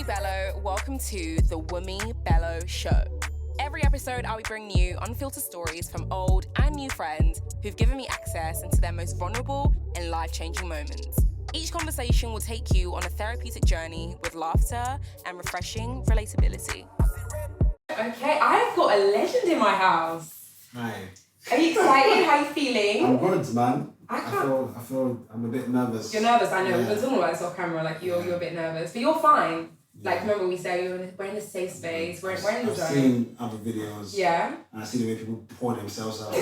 Wunmi Bellow. Welcome to the Wunmi Bellow Show. Every episode, I'll be bringing you unfiltered stories from old and new friends who've given me access into their most vulnerable and life-changing moments. Each conversation will take you on a therapeutic journey with laughter and refreshing relatability. Okay, I've got a legend in my house. Hi. Are you excited? How are you feeling? I'm good, man. I feel I'm a bit nervous. You're nervous, I know. Yeah. We've been talking about this off camera, like you're a bit nervous, but you're fine. Yeah. Like, remember we said we're in a safe space, we're in the zone. I've seen other videos. Yeah. And I see the way people pour themselves out.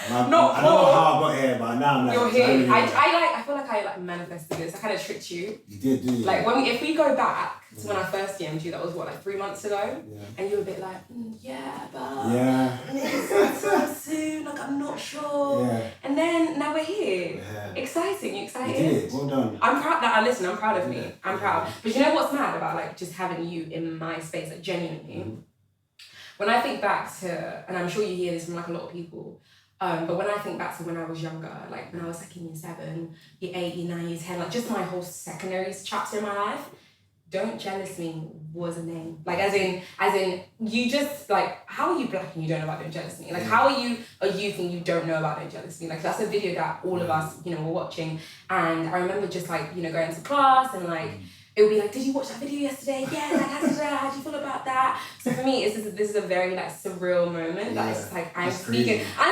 I don't know how I got here, but now I'm like... You're here. I feel like I manifested this. I kind of tricked you. You did, didn't you? Like, if we go back to when I first DM'd you, that was what, like 3 months ago? Yeah. And you were a bit like, yeah, but... Yeah. It's so soon, like, I'm not sure. Yeah. And then, now we're here. Yeah. Exciting, you excited? You did, well done. I'm proud, listen, I'm proud of me. Yeah. I'm proud. But you know what's mad about, like, just having you in my space, like, genuinely? Mm-hmm. When I think back to, and I'm sure you hear this from, like, a lot of people, but when I think back to when I was younger, like when I was like in year 7, year 8, year 9, year 10, like just my whole secondary chapter in my life, don't jealous me was a name. Like as in you just like, how are you black and you don't know about don't jealous me? Like how are you a youth and you don't know about don't jealous me? Like that's a video that all of us, were watching. And I remember just like, going to class and like, it would be like, did you watch that video yesterday? Yeah, like, how do you feel about that? So for me, this is a very like surreal moment. That it's like I'm speaking to a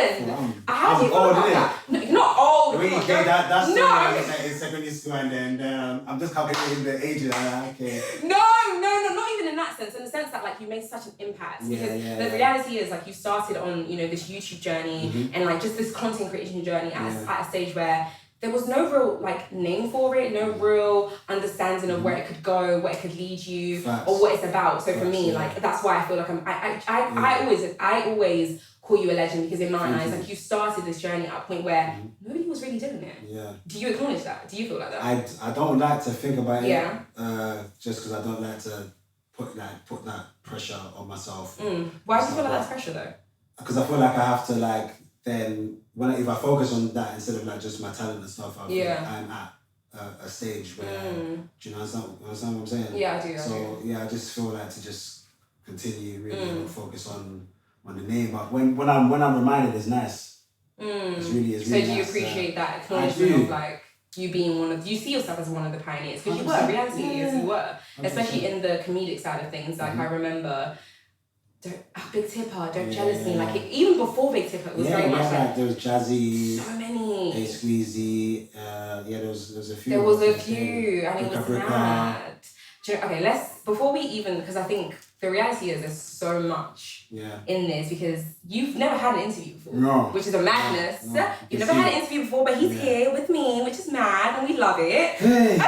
legend. How do you feel about that? No, you're not old. When you say that's in secondary school, and then I'm just calculating the age. Okay. No, not even in that sense. In the sense that like you made such an impact. Because the reality is like you started on this YouTube journey and like just this content creation journey at a stage where there was no real like name for it, no real understanding of where it could go, where it could lead you, or what it's about. So for me, like that's why I feel like I always call you a legend, because in my eyes, like you started this journey at a point where nobody was really doing it. Yeah. Do you acknowledge that? Do you feel like that? I don't like to think about it. Just because I don't like to put that pressure on myself. Why do you feel like that's pressure though? Because I feel like I have to like then if I focus on that instead of like just my talent and stuff, I feel like I'm at a stage where do you understand what I'm saying? Yeah, I do. So I just feel like to just continue really focus on the name. But when I'm reminded, it's nice. It's really so do you appreciate that acknowledgement of like you being you see yourself as one of the pioneers, because you were. Reality is you were, 100%. Especially in the comedic side of things. Like I remember. Big Tipper, don't jealous me. Like even before Big Tipper, it was very much like there was Jazzy, so many, A Squeezy. There was a few. There was a few, and it was mad. Okay, before we even, because I think the reality is there's so much in this, because you've never had an interview before, which is a madness. No. You've never had an interview before, but he's here with me, which is mad, and we love it. Hey.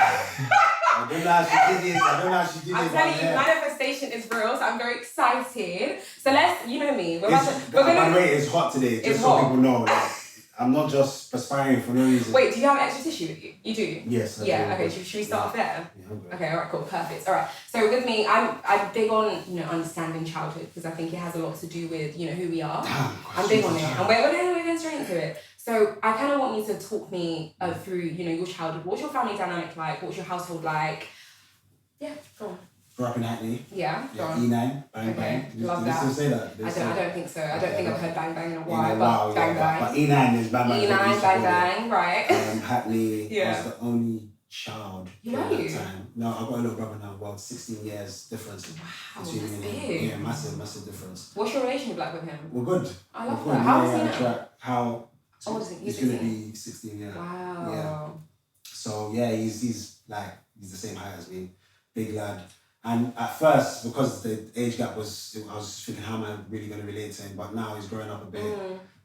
I don't know how she did it. I'm telling you, manifestation is real, so I'm very excited. So you know me. By the way, it's hot today, just so people know. Like, I'm not just perspiring for no reason. Wait, do you have extra tissue with you? You do? Yes, I do. Okay, should we start off there? Yeah, I'm good. Okay, alright, cool, perfect. Alright, so with me, I'm big on, understanding childhood, because I think it has a lot to do with, who we are. I'm big on it, and we're going straight into it. So I kind of want you to talk me through, your childhood. What's your family dynamic like? What's your household like? Yeah, go on. Grew up in Hackney. Yeah, go on. E9, bang bang. Love that. Did you say that? I don't think so. I don't think I've heard bang bang in a while, but bang bang. But E9 is bang bang. E9, bang bang, right. Hackney, I was the only child at that time. No, I've got a little brother now, 16 years difference. Wow, between that's me and big. Yeah, massive difference. What's your relationship like with him? We're good. I love that. How old is he now? How old is he? He's going to be 16, yeah. Wow. Yeah. So, he's the same height as me. Big lad. And at first, because the age gap I was just thinking, how am I really going to relate to him? But now he's growing up a bit.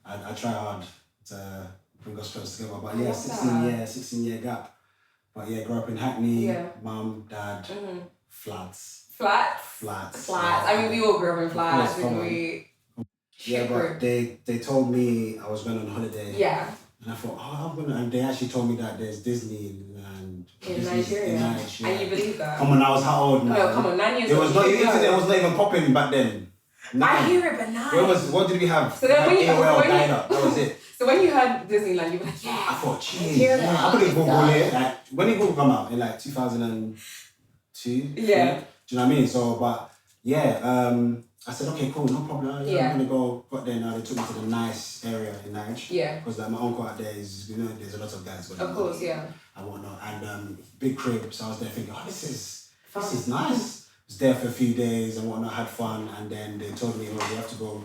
I try hard to bring us close together. But 16-year gap. But grew up in Hackney, mum, dad, flats. I mean, we all grew up in flats, didn't we? Yeah, but they told me I was going on holiday. Yeah. And I thought, and they actually told me that there's Disneyland in Nigeria. And you believe that? Come on, I was how old now? No, come on, 9 years old. The internet was not even popping back then. I hear it, but 9. What did we have? So then that was it. So when you heard Disneyland, you were like, yeah. I thought, jeez, I couldn't Google it. Like, when did Google come out? In like 2000 and... 2, 3. Yeah. Do you know what I mean? So, but yeah, I said, okay, cool, no problem. Yeah, I'm gonna go. Got there now. They took me to the nice area in Nigeria. Yeah. Because like my uncle out there is, there's a lot of guys. Of course, yeah. And whatnot, and big crib. So I was there thinking, oh, this is nice. Was there for a few days and whatnot, had fun, and then they told me, oh, you have to go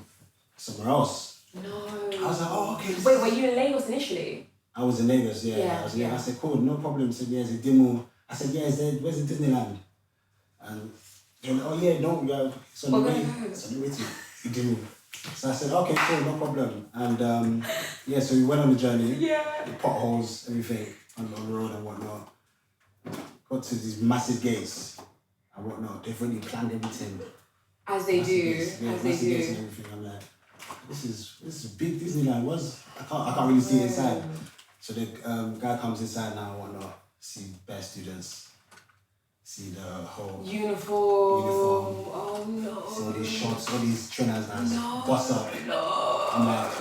somewhere else. No. I was like, oh, okay. Wait, were you in Lagos initially? I was in Lagos, yeah. I was there. I said, cool, no problem. He said, yeah, it's a demo. I said, yeah, where's the Disneyland? And they were like, oh yeah, no, it's on the way. It's on the way to demo. So I said, okay, cool, no problem. And yeah, so we went on the journey. Yeah. The potholes, everything on the road and whatnot. Got to these massive gates and whatnot. They've really planned everything. As they do. Gates, yeah, as they do. Gates and everything. I'm like, this is big Disneyland. I can't really see it inside. So the guy comes inside now and whatnot. See best students. See the whole uniform. Oh no. See all these shorts, all these trainers now. No. What's up? No. I'm like,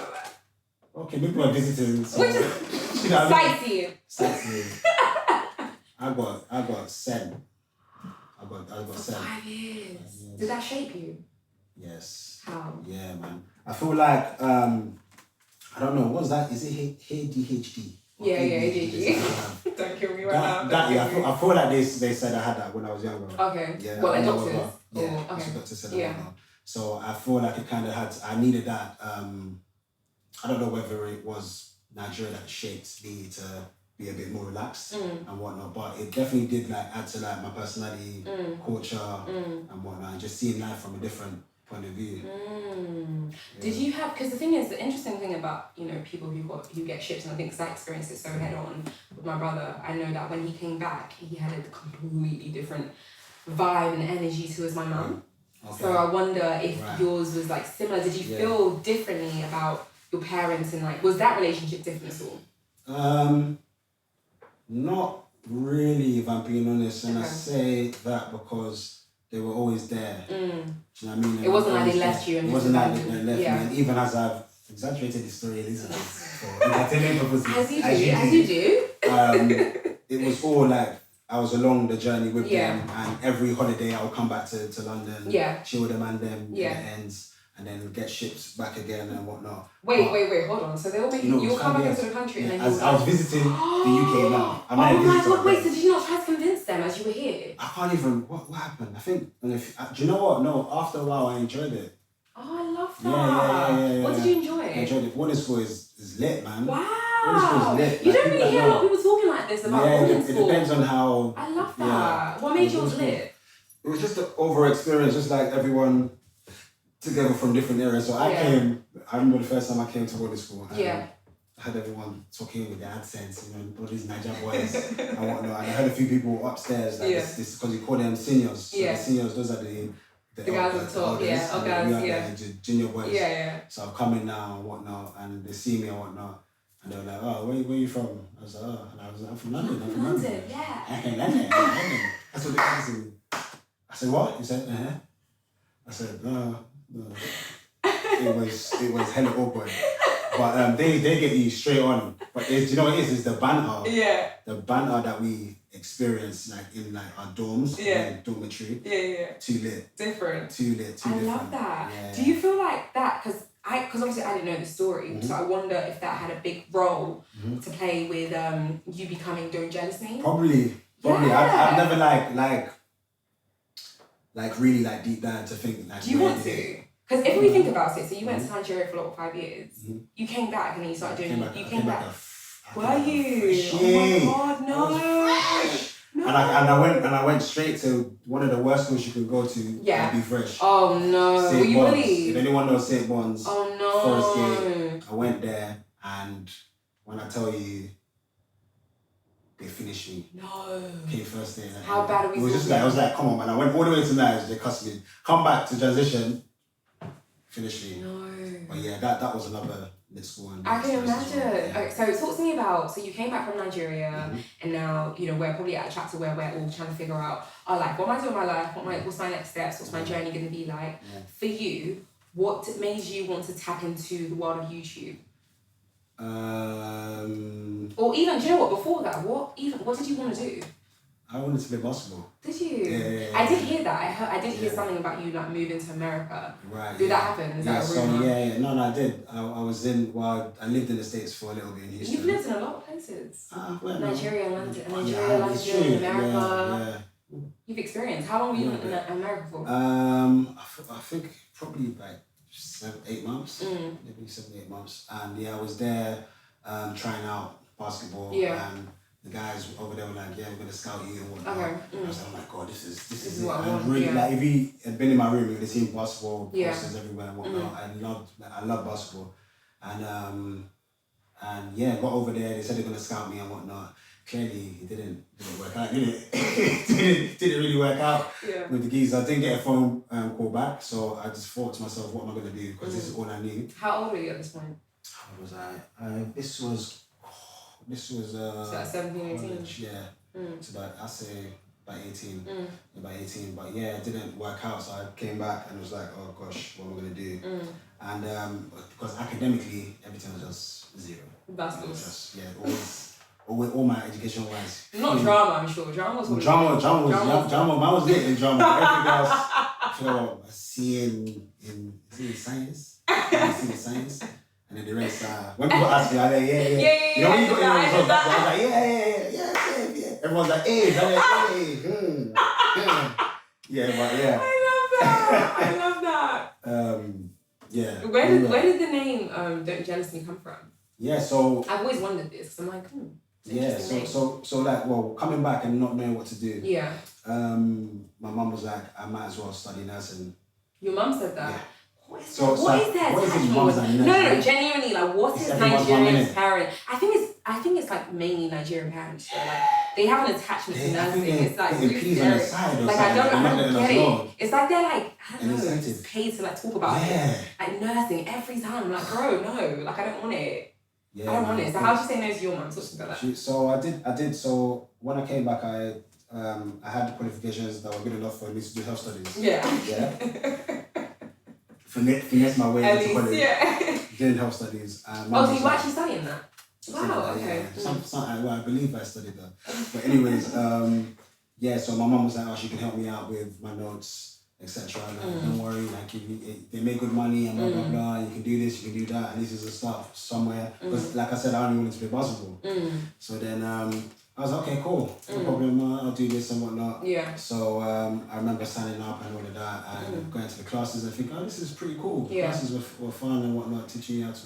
okay, people are visiting. So, which is sightseeing. I got sent. I got For sent. 5 years. Did that shape you? Yes. How? Yeah, man. I feel like I don't know. What's that? Is it ADHD? Yeah, ADHD. Don't kill me right now. I feel like they said I had that when I was younger. Okay. Yeah. Well, like doctors. Yeah. Oh, okay. Doctor said that. So I feel like it kind of I needed that. I don't know whether it was Nigeria that shaped me to be a bit more relaxed and whatnot, but it definitely did add to my personality, culture and whatnot, and just seeing life from a different point of view. Yeah. Did you have, because the thing is, the interesting thing about people who get shipped, and I think because I experienced it so head on with my brother, I know that when he came back, he had a completely different vibe and energy to as my mum. Okay. So I wonder if yours was similar. Did you feel differently about your parents, and was that relationship different at all? Not really, if I'm being honest, and I say that because they were always there. Do you know what I mean? It wasn't like they left you. It wasn't like they left me. And even as I've exaggerated the story, Elizabeth, for entertainment purposes, as you do, it was all I was along the journey with them, and every holiday I would come back to London, chill with them and them, the ends, and then get shipped back again and whatnot. Wait, hold on. So they'll you'll come back into the country and then I was visiting the UK now. Oh my god, wait, so did you not try to convince them as you were here? I can't even, what happened? I think, do you know what? No, after a while I enjoyed it. Oh, I love that. Yeah. What did you enjoy? I enjoyed it. Boarding school is lit, man. Wow. You don't really hear a lot of people talking like this about boarding school. It depends on how. I love that. Yeah. What made yours lit? It was just the over experience, just like everyone together from different areas. So I remember the first time I came to boarding school. I had everyone talking with their accents, all these Niger boys and whatnot. And I heard a few people upstairs, this because you call them seniors. So the seniors, those are the guys at the top, the junior boys. So I'm coming now and whatnot, and they see me and whatnot, and they were like, oh, where are you from? I was like, oh, and I was like, I'm from London. I'm from London. Yeah. I'm from London. That's what they asked me. I said, what? He said, I said, no. It was hella awkward. But they get you straight on. But do you know what it is? It's the banter. Yeah. The banter that we experience in our dorms, dormitory. Yeah. Too lit. Different. Too lit. Too different. I love that. Yeah. Do you feel like that? Because obviously I didn't know the story, so I wonder if that had a big role to play with you doing jealous me. Probably. Yeah. I've never really deep down to think Do you want to? Because if we think about it, so you went to Nigeria for 5 years, you came back and then you started doing you came back. Were you? Oh my god, no. No. And I went straight to one of the worst schools you could go to and be fresh. Oh no. Were you really? If anyone knows St. Bonds, Forest Gate, I went there, and when I tell you, they finished me. No. Came first day. How bad are we? It was just I was like, come on, man. I went all the way to Nice, they cussed me. Come back to transition, finish me. No. But yeah, that was another lit school. I can imagine. Okay, so talk to me about, so you came back from Nigeria and now, we're probably at a chapter where we're all trying to figure out our life. What am I doing with my life? What's my next steps? What's my journey going to be like? Yeah. For you, what made you want to tap into the world of YouTube? Or even, do you know what, before that, what did you want to do? I wanted to play basketball. Did you? Yeah. I did hear that. I did hear something about you like moving to America. Right. Did that happen? Is that a rumor? No, I did. I was I lived in the States for a little bit in Houston. You've lived in a lot of places. Nigeria, London, America. Yeah. You've experienced. How long were you in America for? I think probably like 7-8 months. Maybe 7-8 months. And I was there trying out basketball. Yeah. And the guys over there were like, we're gonna scout you and whatnot. Okay. I was like, oh my god, this is it. What I want. Really, like if you had been in my room, you would have seen basketball posters everywhere and whatnot. I love basketball. And got over there, they said they're gonna scout me and whatnot. Clearly it didn't work out, did it? didn't really work out with the geese. I didn't get a phone call back, so I just thought to myself, what am I gonna do? Because this is all I knew. How old were you at this point? How was I? This was so like 17, 18? Yeah. So I say by 18. By 18. But it didn't work out, so I came back and was like, oh gosh, what am I gonna do? And because academically everything was just zero. That's good. Always all my education wise. Not drama, I'm sure. Drama was drama. I was lit in drama. Everything else, I see in science. I see in science. And then the rest, when people ask me, I'm like, yeah. You know when you got your results, I was like, yeah. Everyone's like, hey, I'm like, hey. I love that. Yeah. Where did the name Don't Jealous Me come from? Yeah, so I've always wondered this. I'm like, so like, coming back and not knowing what to do. Yeah. My mum was like, I might as well study nursing. Your mum said that? Yeah. What is that? No, genuinely, like, what is Nigerian parent? I think it's like mainly Nigerian parents. So like, they have an attachment to nursing. It's like really like I don't get it. It's like they're like, I don't know, it's paid to like talk about it. Like nursing every time. I'm like, bro, no, like I don't want it. I don't want it. So how'd you say no to your mum? Talk to me about that. So I did. So when I came back, I had the qualifications that were good enough for me to do health studies. Yeah. Finesse my way into college. Doing health studies. So you were actually studying that? Wow, okay. I believe I studied that. But anyways, so my mum was like, oh, she can help me out with my notes, etc. Like, don't worry, like they make good money and blah, blah, blah. You can do this, you can do that, and this is the stuff somewhere. Because like I said, I only wanted to play basketball. So then I was like, okay, cool. No problem, I'll do this and whatnot. Yeah. So I remember signing up and all of that and going to the classes and think, oh, this is pretty cool. The classes were fun and whatnot, teaching you how to,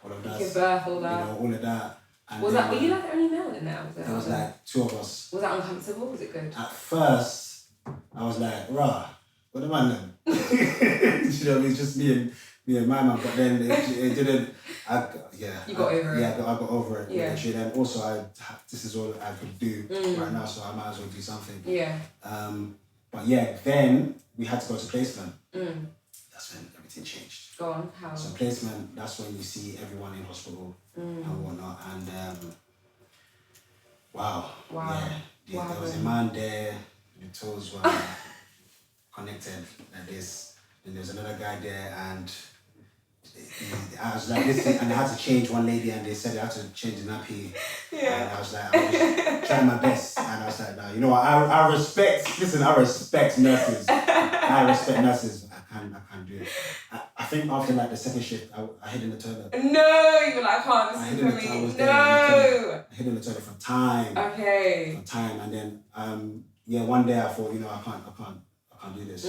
all of that. Give birth, all that. All of that. And were you like the only male in there? There was like 2 of us. Was that uncomfortable? Was it good? At first, I was like, rah, what am I doing? It's just me and my man. But then it didn't. You got over it. Yeah, I got over it. Yeah. And also, this is all I could do right now, so I might as well do something. Yeah. But then we had to go to placement. That's when everything changed. Go on, how? So placement, that's when you see everyone in hospital and whatnot. And wow. There was a man there, the toes were connected like this. Then there was another guy there, and I was like, listen, and I had to change one lady, and they said I had to change the nappy. Yeah. And I was trying my best, and I was like, no, you know what, I respect nurses. I respect nurses. I can't do it. I think after like the second shift, I hid in the toilet. No, you were like, I can't, this is for me. No. I hid in the toilet for time. Okay. For time, and then one day I thought, I can't do this.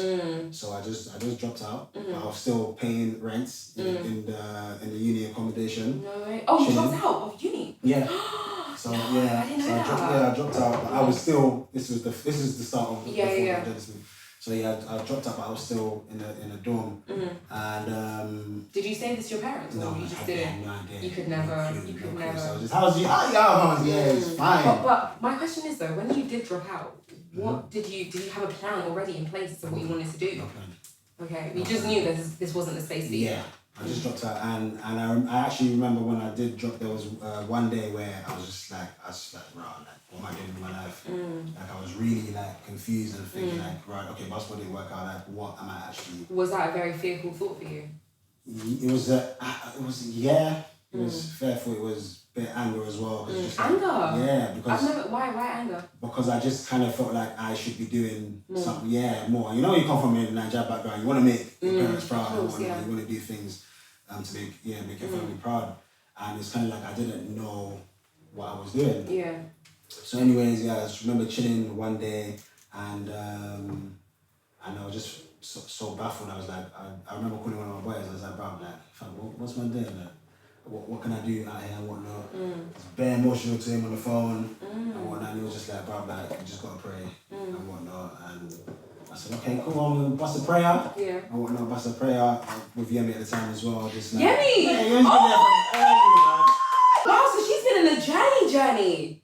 So I just dropped out. But I was still paying rents in the uni accommodation. No way. Oh, you dropped out of uni? Yeah. So I dropped out. But I was still. This is the start of yeah. So I dropped out, but I was still in a dorm. And did you say this to your parents? No, or you just I didn't. had no idea. You could never. So just, how's you? Yeah, it's fine. But my question is though, when you did drop out, what did you have a plan already in place as to what you wanted to do? No plan. Okay, you just knew that this wasn't the space for you. Yeah, I just dropped out, and I actually remember when I did drop. There was one day where I was just like, right, like, what am I doing with my life? Like I was really like confused and thinking like, right, okay, basketball didn't work out. Like, what am I actually? Was that a very fearful thought for you? It was It was fearful. It was a bit of anger as well. Just like, anger? Yeah, because... Why anger? Because I just kind of felt like I should be doing something, more. You know, you come from a Nigerian background, you want to make your parents proud, course, you want to do things to make your family proud. And it's kind of like I didn't know what I was doing. Yeah. So anyways, I just remember chilling one day and I was just so baffled. I was like, I remember calling one of my boys. I was like, bro, what's my day? Like, what can I do out here and whatnot? It's very emotional to him on the phone and whatnot. And he was just like, bro, you just gotta pray and whatnot. And I said, okay, cool, I'm gonna bust a prayer. Yeah. And whatnot, bust a prayer with Yemi at the time as well. Just like, Yemi! Yeah, Yemi's been there from early, man. Wow, so she's been in the journey.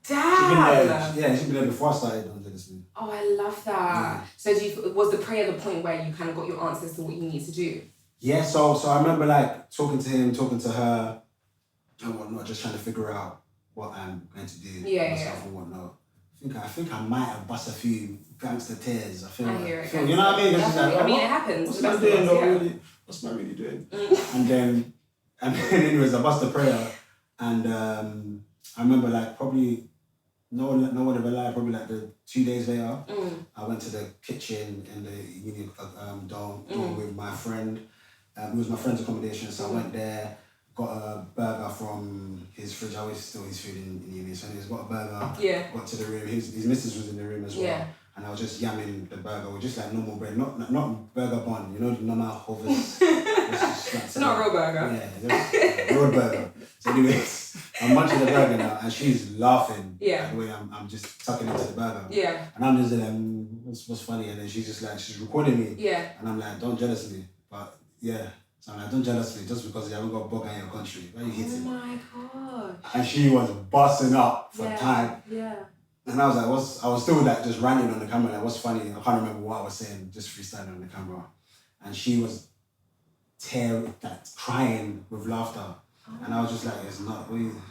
Damn. She's been there before I started on this. Oh, I love that. So was the prayer the point where you kind of got your answers to what you need to do? Yeah, so I remember like talking to him, talking to her and whatnot, just trying to figure out what I'm going to do myself and whatnot. I think I might have bust a few gangster tears. I hear it. You know what I mean? It's just like, I mean, it happens. What's I doing? What's I really doing? And then anyways, I bust a prayer and I remember like probably no one ever lied. Probably like the 2 days later, I went to the kitchen in the uni dorm with my friend. It was my friend's accommodation, so I went there, got a burger from his fridge. I always steal his food in uni, so he's got a burger. Yeah. Got to the room. His missus was in the room as well. Yeah. And I was just yamming the burger with just like normal bread, not burger bun. You know, the normal hovers. It's not a real burger. Yeah, road burger. So anyways, I'm munching the burger now, and she's laughing. Yeah. At the way I'm just tucking into the burger. Yeah. And I'm just like, what's funny? And then she's just like, she's recording me. Yeah. And I'm like, don't jealous me. But yeah. So I'm like, don't jealous me just because you haven't got a bug in your country. Why are you hitting? Oh my gosh. And she was busting up for time. Yeah. And I was like, I was still like just ranting on the camera, like what's funny? I can't remember what I was saying, just freestyling on the camera. And she was crying with laughter. Oh. And I was just like,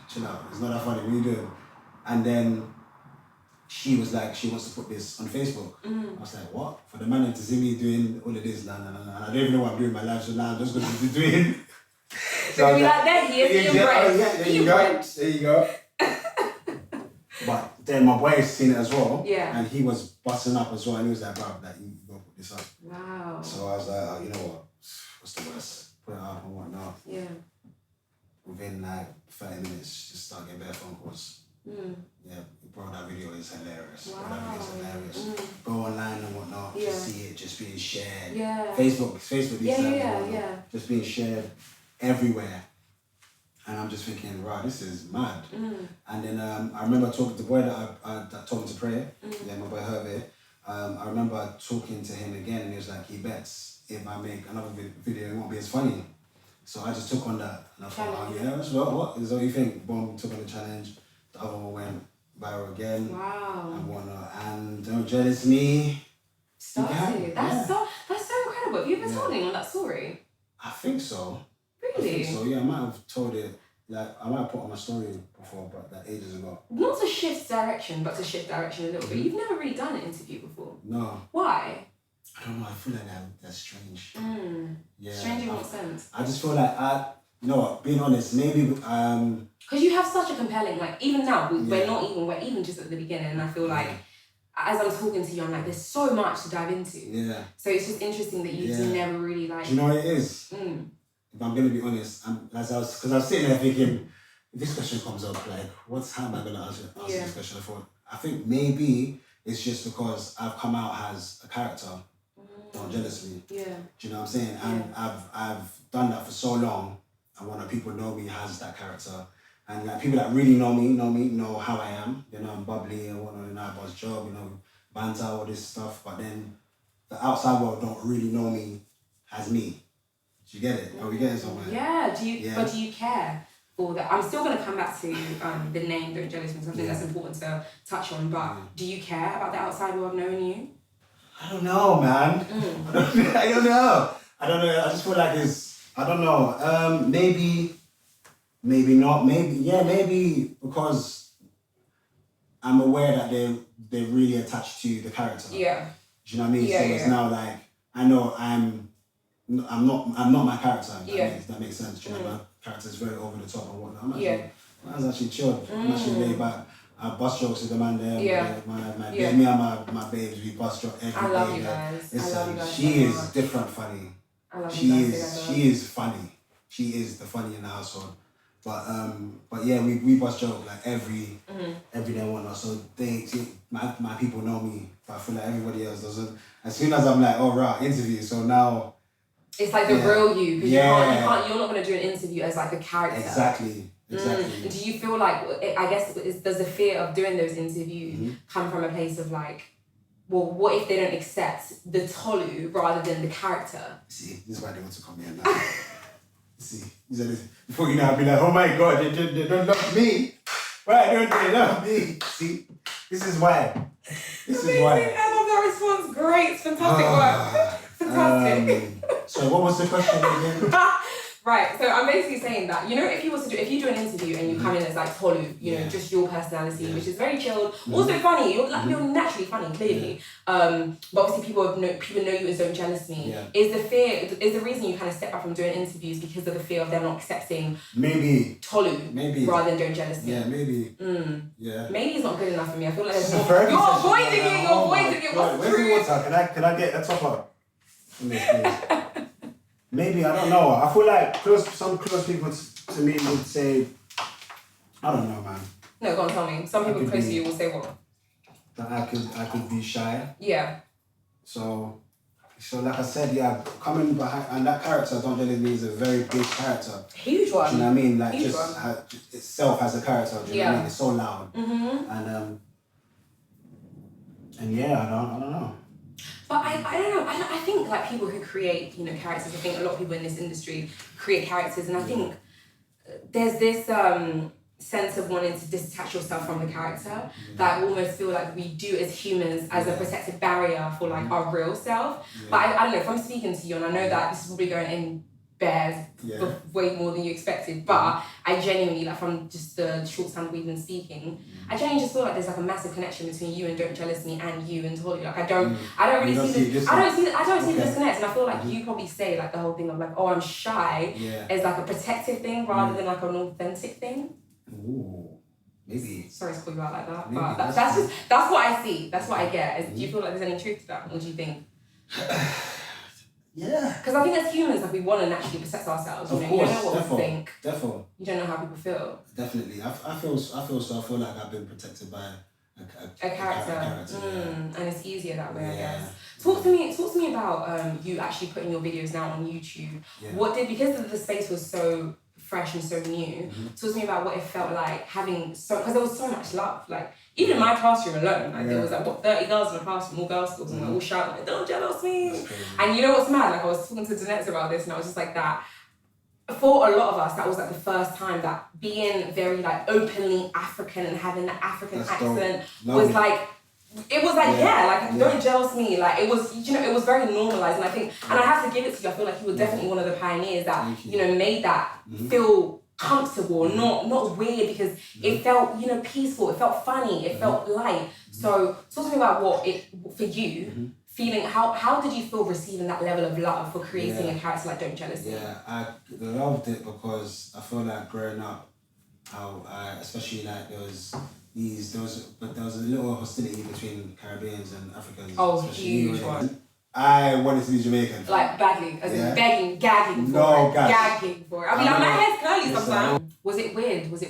chill out, it's not that funny, what are you doing? And then she was like, she wants to put this on Facebook. I was like, what? For the man to see me doing all of this, and I don't even know what I'm doing in my life, so now I'm just going to be doing. So I was like, here's your bread. There you go. But then my boy seen it as well. Yeah. And he was busting up as well. And he was like, bro, you go put this up. Wow. So I was like, you know what? What's the worst? Put it up and whatnot. Yeah. Within like 30 minutes, just start getting better phone calls. Yeah, bro, that video is hilarious. Wow. Bro, that video is hilarious. Go online and whatnot, just see it, just being shared. Yeah. Facebook yeah. Just being shared everywhere. And I'm just thinking, right, this is mad. And then I remember talking to the boy that told me to pray. Yeah, my boy Hervé. I remember talking to him again, and he was like, he bets if I make another video, it won't be as funny. So I just took on that, and I thought, what is that what you think? Boom, took on the challenge. The other one went viral again. Wow. And whatnot. And don't jealous me. Started. That's so incredible. Have you ever told anyone that story? I think so. Really? I think so, yeah. I might have told it, like, I might have put on my story before, but like ages ago. Not to shift direction, but to shift direction a little bit. You've never really done an interview before. No. Why? I don't know, I feel like that's strange. Yeah. Strange in what sense? I just feel like you know what, being honest, maybe because you have such a compelling, like, even now, we're even just at the beginning, and I feel like as I'm talking to you, I'm like, there's so much to dive into. Yeah. So it's just interesting that you've never really like. Do you know what it is? If I'm gonna be honest, because I was sitting there thinking, if this question comes up, like, how am I gonna answer this question? I think maybe it's just because I've come out as a character, don't jealous me. Yeah. Do you know what I'm saying? And I've done that for so long. I want people know me as that character. And like people that really know me, know how I am. You know, I'm bubbly, I want to know about his job, banter, all this stuff. But then the outside world don't really know me as me. Do you get it? Are we getting somewhere? Yeah. But do you care for that? I'm still going to come back to the name, Don't Jealous Me, something that's important to touch on. But do you care about the outside world knowing you? I don't know, man. I don't know. I just feel like I don't know. Maybe not. Maybe because I'm aware that they're really attached to the character. Yeah. Do you know what I mean? So it's now like, I know I'm I'm not my character. If Yeah. that makes sense. You know, my character is very over the top and whatnot. I'm actually chilled. I'm Mm. actually laid back. I bust jokes with the man there. Yeah. Me and my babes, we bust jokes every day. I love you guys. Listen, I love you guys she so is much. different funny. I love She you guys is together. she is funny. She is the funny in the household. But yeah, we bust joke like every day and whatnot. So my people know me, but I feel like everybody else doesn't. As soon as I'm like, oh right, interview. So now it's like the real you, because you're not gonna do an interview as like a character. Exactly. Do you feel like, I guess, does the fear of doing those interviews come from a place of like, well, what if they don't accept the Tolu rather than the character? See, this is why they want to come here now. See, before you know, I'll be like, oh my God, they don't love me. Why don't they love me? See, this is why. I love that response. Great, it's fantastic work. Fantastic. So what was the question again? Right, so I'm basically saying that, you know, if you do an interview and you come in as like Tolu, you know, just your personality, which is very chilled, also funny, you're naturally funny, clearly. But obviously people know you as Don't Jealous Me. Yeah. Is the reason you kind of step back from doing interviews because of the fear of them not accepting Tolu rather than Don't Jealous Me? Yeah, maybe. Yeah. Maybe it's not good enough for me. I feel like there's more. You're avoiding it. What's the truth? Where's the water? Can I get a topper? Maybe, I don't know. I feel like some close people to me would say, I don't know, man. No, go on, tell me. Some people close to you will say what? That I could be shy. Yeah. So like I said, coming behind, and that character, Don't Jealous Me, is a very big character. Huge one. Do you know what I mean? Like, itself as a character, do you know what I mean? It's so loud. And yeah, I don't know. But I don't know. I think like people who create, you know, characters. I think a lot of people in this industry create characters, and I think there's this sense of wanting to detach yourself from the character that I almost feel like we do as humans as a protective barrier for like our real self. But I don't know. If I'm speaking to you, and I know that this is probably going in bears way more than you expected, but I genuinely, like from just the short time we've been speaking, I genuinely just feel like there's like a massive connection between you and Don't Jealous Me and you and Tolu. Like I don't really see this. I don't see the disconnect, and I feel like you probably say like the whole thing of like, oh, I'm shy is like a protective thing rather than like an authentic thing. Ooh, maybe. Sorry to call you out like that, Maybe. but that's what I see. That's what I get. Do you feel like there's any truth to that? What do you think? Yeah. Because I think as humans, like we want to naturally protect ourselves. You know, you don't know what we think. Definitely. You don't know how people feel. Definitely. I feel so. I feel like I've been protected by a character. And it's easier that way, I guess. Talk to me about you actually putting your videos now on YouTube. Yeah. Because the space was so fresh and so new, talk to me about what it felt like having because there was so much love. Like even in my classroom alone, like there was like 30 girls in the classroom, all girls schools, and all shouting like, "Don't jealous me!" And you know what's mad? Like I was talking to Danette about this, and I was just like that. For a lot of us, that was like the first time that being very like openly African and having that African accent was like. It was like, don't jealous me. Like, it was, you know, it was very normalized. And I think, and I have to give it to you, I feel like you were definitely one of the pioneers that, you know, made that feel comfortable, not weird, because it felt, you know, peaceful. It felt funny. It felt light. So, talk to me about what it, for you, feeling, how did you feel receiving that level of love for creating a character like Don't Jealous Me? Yeah, I loved it because I feel like growing up, especially like there was a little hostility between Caribbeans and Africans. Oh, huge one. I wanted to be Jamaican. Like badly, as in begging, gagging for it. Gagging for it. I mean, like, my hair's curly sometimes. Was it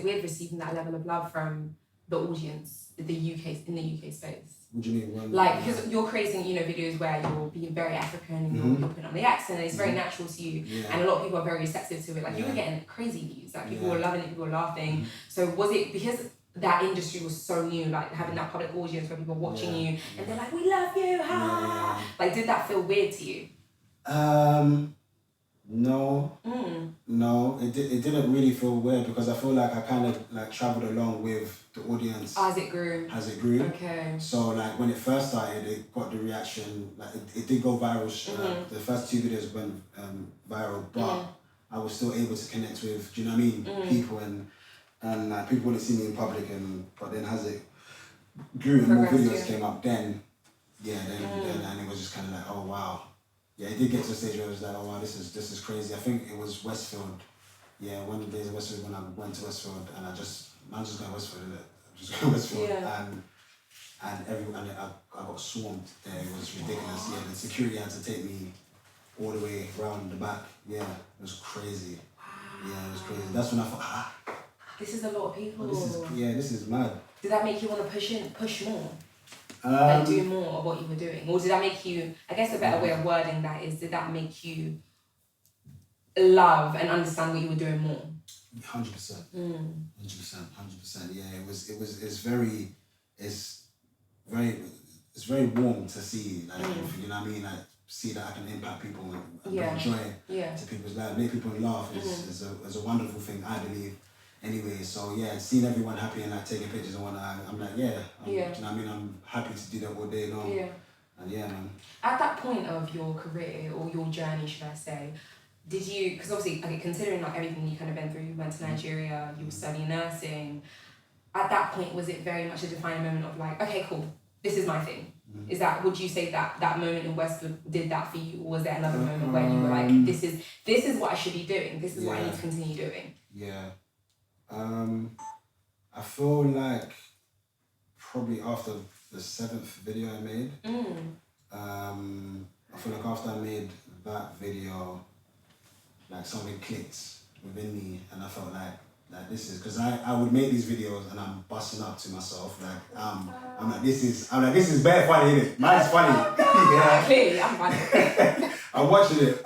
weird receiving that level of love from the audience in the UK space? What do you mean? Like, because you're creating, you know, videos where you're being very African and you're putting on the accent and it's very natural to you, and a lot of people are very receptive to it. Like, you were getting crazy views. Like, people were loving it, people were laughing. So was it because that industry was so new, like having that public audience where people were watching you and they're like, "We love you," like, did that feel weird to you? No. No, it didn't really feel weird because I feel like I kind of like traveled along with the audience as it grew. Okay. So like when it first started, it got the reaction, like it did go viral. The first 2 videos went viral, but I was still able to connect with, do you know what I mean, people and like people wouldn't see me in public, but then as it grew and more videos came up, then and it was just kind of like, oh wow, yeah, it did get to a stage where it was like, oh wow, this is crazy. I think it was Westfield. Yeah, one of the days at Westfield when I went to Westfield and I'm just going to Westfield, innit? I'm just going to Westfield. Yeah. And I got swarmed there. It was ridiculous. Yeah, the security had to take me all the way around the back. Yeah, it was crazy. Wow. Yeah, it was crazy. That's when I thought, this is a lot of people. This is mad. Did that make you want to push more? Like do more of what you were doing? Or did that make you, I guess a better way of wording that is, did that make you love and understand what you were doing more? 100%. 100%. Yeah, it's very warm to see, like, you know what I mean? Like, see that I can impact people and bring joy to people's lives, make people laugh is a wonderful thing, I believe. Anyway, so yeah, seeing everyone happy and like taking pictures and whatnot, I'm like, do you know what I mean? I'm happy to do that all day long. Yeah. And yeah, man. At that point of your career or your journey, should I say, did you, because obviously, okay, considering like everything you kind of been through, you went to Nigeria, you were studying nursing, at that point, was it very much a defining moment of like, okay, cool, this is my thing? Is that, would you say that moment in Westwood did that for you, or was there another moment where you were like, this is what I should be doing, this is what I need to continue doing? Yeah. I feel like probably after the 7th video I made, I feel like after I made that video, like something clicked within me, and I felt like this is, because I would make these videos and I'm busting up to myself, like I'm like this is bare funny, innit? Mine's funny. Yeah. Clearly, I'm funny. I'm watching it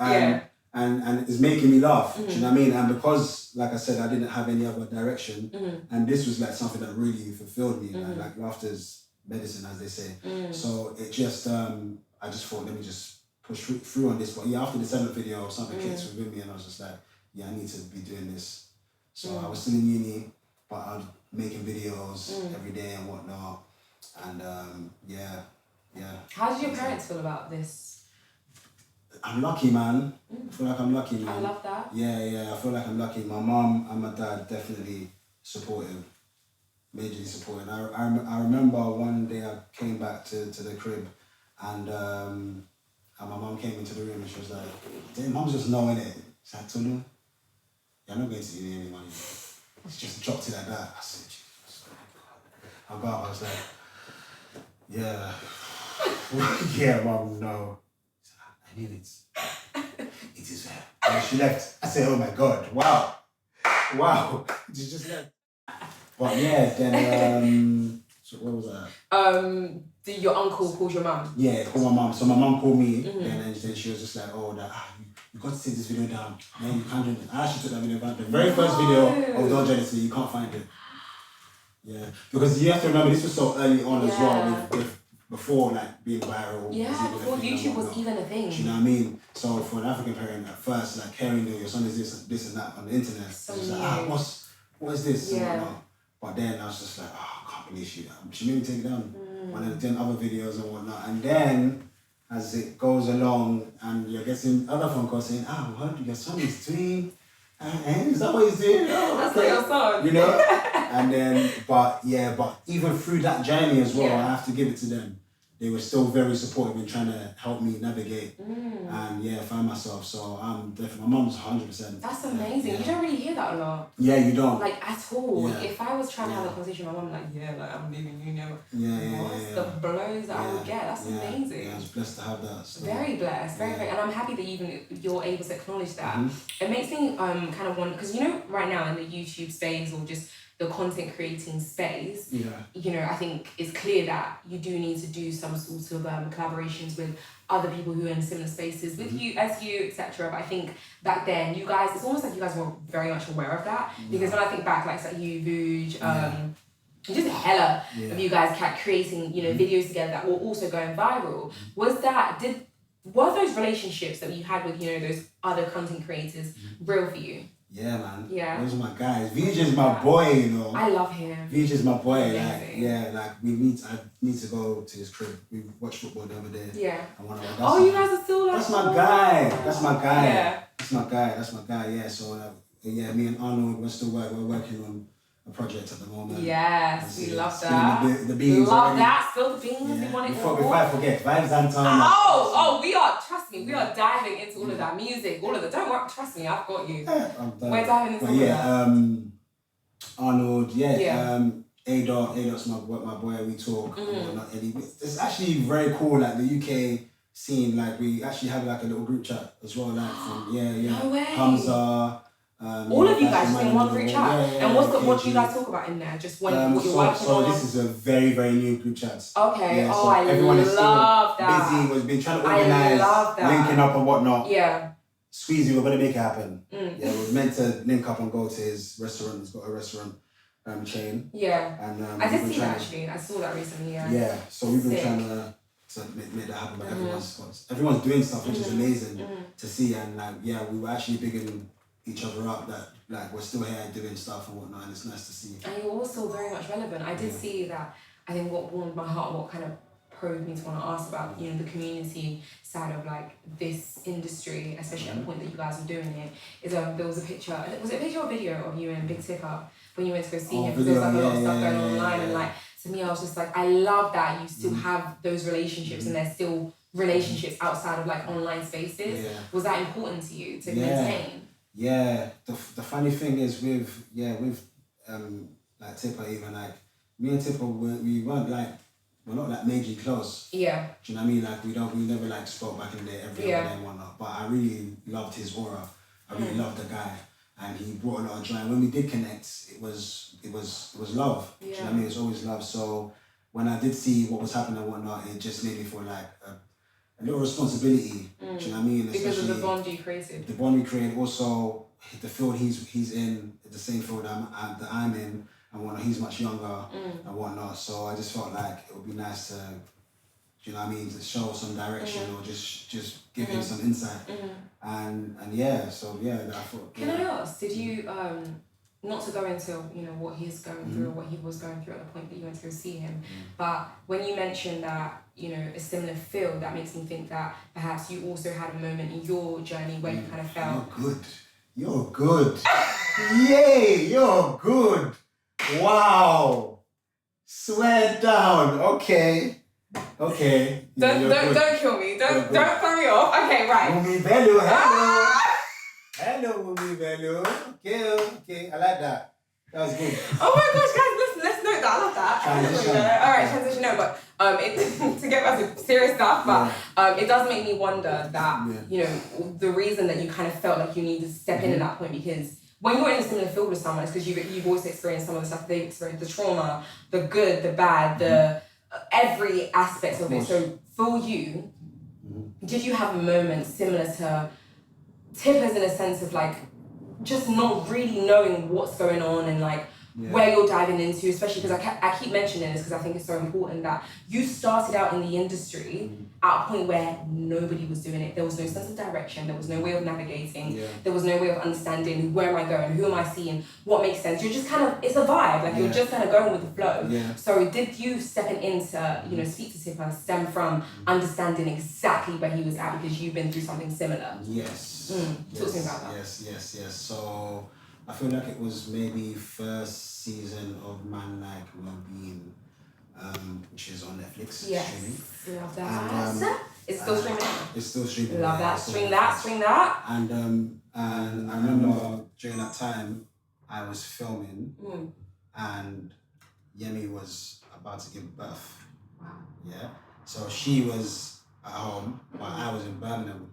and it's making me laugh. Do you know what I mean? And because, like I said, I didn't have any other direction, and this was like something that really fulfilled me. Like laughter's medicine, as they say. So it just I just thought, let me just push through on this. But yeah, after the 7th video, something clicked within me, and I was just like, yeah, I need to be doing this. So I was still in uni, but I was making videos every day and whatnot. And yeah. How did your parents feel about this? I'm lucky, man. I feel like I'm lucky, man. I love that. Yeah, I feel like I'm lucky. My mom and my dad definitely supportive, majorly supportive. I remember one day I came back to the crib, and my mom came into the room and she was like, "Damn, mom's just knowing it." She's like, "Tolu, you're not going to need any money." She just dropped it like that. I said, "Jesus, oh my God." I was like, "Yeah, yeah, mom, no." I need it. It is her. And she left. I said, "Oh my God, wow. She just left." But yeah, then so what was that? Your uncle called your mum? Yeah, called my mum. So my mum called me, and then she was just like, "Oh, you got to take this video down. Man, you can't do it." I actually took that video down. The very first video of Don't Jealousy, you can't find it. Yeah, because you have to remember, this was so early on as well, with before like being viral. Yeah, before YouTube was even a thing. Do you know what I mean? So for an African parent at first, like hearing your son is this and that on the internet, so it's like, what is this? Yeah. But then I was just like, I can't believe she made me take it down. When I did other videos and whatnot. And then as it goes along and you're getting other phone calls saying, "I heard your son is doing, is that what he's doing?" Oh, that's not your son. You know? And then, but even through that journey as well, I have to give it to them. They were still very supportive in trying to help me navigate and find myself. So I'm definitely, my mum's 100%. That's amazing. You don't really hear that a lot. Yeah, you don't. Like at all. Yeah. If I was trying to have a conversation with my mum, like, I'm leaving you now. What's the blows that I would get? That's amazing. Yeah, I was blessed to have that. So. Very blessed. Very. And I'm happy that you're able to acknowledge that. It makes me kind of wonder, because right now in the YouTube space or just the content creating space, I think it's clear that you do need to do some sort of collaborations with other people who are in similar spaces with you, etc. But I think back then, you guys, it's almost like you guys were very much aware of that. Because when I think back, like you, Vuj, just hella of you guys kept creating, videos together that were also going viral. Were those relationships that you had with, those other content creators real for you? Yeah, man. Yeah. Those are my guys. Vuj is my boy, I love him. Vuj is my boy. I need to go to his crib. We watched football the other day. Yeah. You guys are still like... That's my guy. Yeah. That's my guy. Yeah. So, me and Arnold, we're working on a project at the moment. Yes, we love that. The beans. Love that. Spill the beans. We want it all. Before I forget, Vibes and Time. We are. Trust me. me. We are diving into all of that music, all of the. Don't worry, trust me, I've got you. I'm done. We're diving into all of that. Arnold, A-Dot's my boy, we talk and whatnot. Eddie. It's actually very cool, like the UK scene, like we actually have like a little group chat as well, like from, No way. Hamza. All of you guys just in one group chat. And what do you guys talk about in there? Just what you're working on? So this is a very, very new group chat. Okay. Yeah, so I everyone is love still that. busy, was been trying to organise, linking up and whatnot. Yeah. Squeezy, we're gonna make it happen. Yeah, we're meant to link up and go to his restaurant. He's got a restaurant chain. Yeah. And I did see that actually. I saw that recently. Yeah. Yeah. So we've been trying to make that happen, but everyone's doing stuff, which is amazing to see. And like, we were actually bigging each other up, that like we're still here doing stuff and whatnot, and it's nice to see. And you're also very much relevant. I did see that. I think what warmed my heart, what kind of probed me to want to ask about, you know, the community side of like this industry, especially at the point that you guys were doing it, is there was a picture, was it a picture or video of you and Big Tipper when you went to go see him? Because there was like a lot of stuff going on online, and like to me I was just like, I love that you still have those relationships and there's still relationships outside of like online spaces. Was that important to you to maintain? Yeah, the funny thing is with like Tipper, even like me and Tipper, we weren't like, we're not like majorly close. Yeah. Do you know what I mean? Like we never like spoke back in the day every other day and whatnot. But I really loved his aura. I really loved the guy, and he brought a lot of joy. And when we did connect, it was love. Do you know what I mean? It was always love. So when I did see what was happening and whatnot, it just made me feel like a little responsibility. Do you know what I mean? Because of the bond you created. The bond we created, also the field he's in, the same field that I'm in, and whatnot. He's much younger and whatnot. So I just felt like it would be nice to, do you know what I mean, to show some direction or just give him some insight. And I thought. Can I ask? Did you not to go into, you know, what he's going through or what he was going through at the point that you went to go see him, but when you mentioned that, you know, a similar field, that makes me think that perhaps you also had a moment in your journey where you kind of felt... You're good. Yay, you're good. Wow. Swear down. Okay. Don't kill me. Don't throw me off. Okay, right. Wunmi Bellow, hello. Hello, Wunmi Bellow. Okay. I like that. That was good. Oh my gosh, guys, let's note that. I love that. Transition. Alright, transition. No, but to get back to serious stuff, but it does make me wonder that, you know, the reason that you kind of felt like you needed to step in at that point, because when you're in a similar field with someone, it's because you've also experienced some of the stuff they've experienced, the trauma, the good, the bad, the every aspect of it. So for you, did you have a moment similar to Tipper's in a sense of like just not really knowing what's going on and like where you're diving into, especially because I keep mentioning this because I think it's so important that you started out in the industry at a point where nobody was doing it. There was no sense of direction, there was no way of navigating, there was no way of understanding where am I going, who am I seeing, what makes sense. You're just kind of, it's a vibe, like you're just kind of going with the flow. So did you stepping into, you know, speak to Tipper stem from understanding exactly where he was at because you've been through something similar? Yes. Talk to me about that. Yes. So I feel like it was maybe first season of Man Like Me Being, which is on Netflix. Streaming. Love that. It's still streaming now. It's still streaming. Love that. Stream that. And I remember during that time I was filming and Yemi was about to give birth. Wow. Yeah. So she was at home, but I was in Birmingham.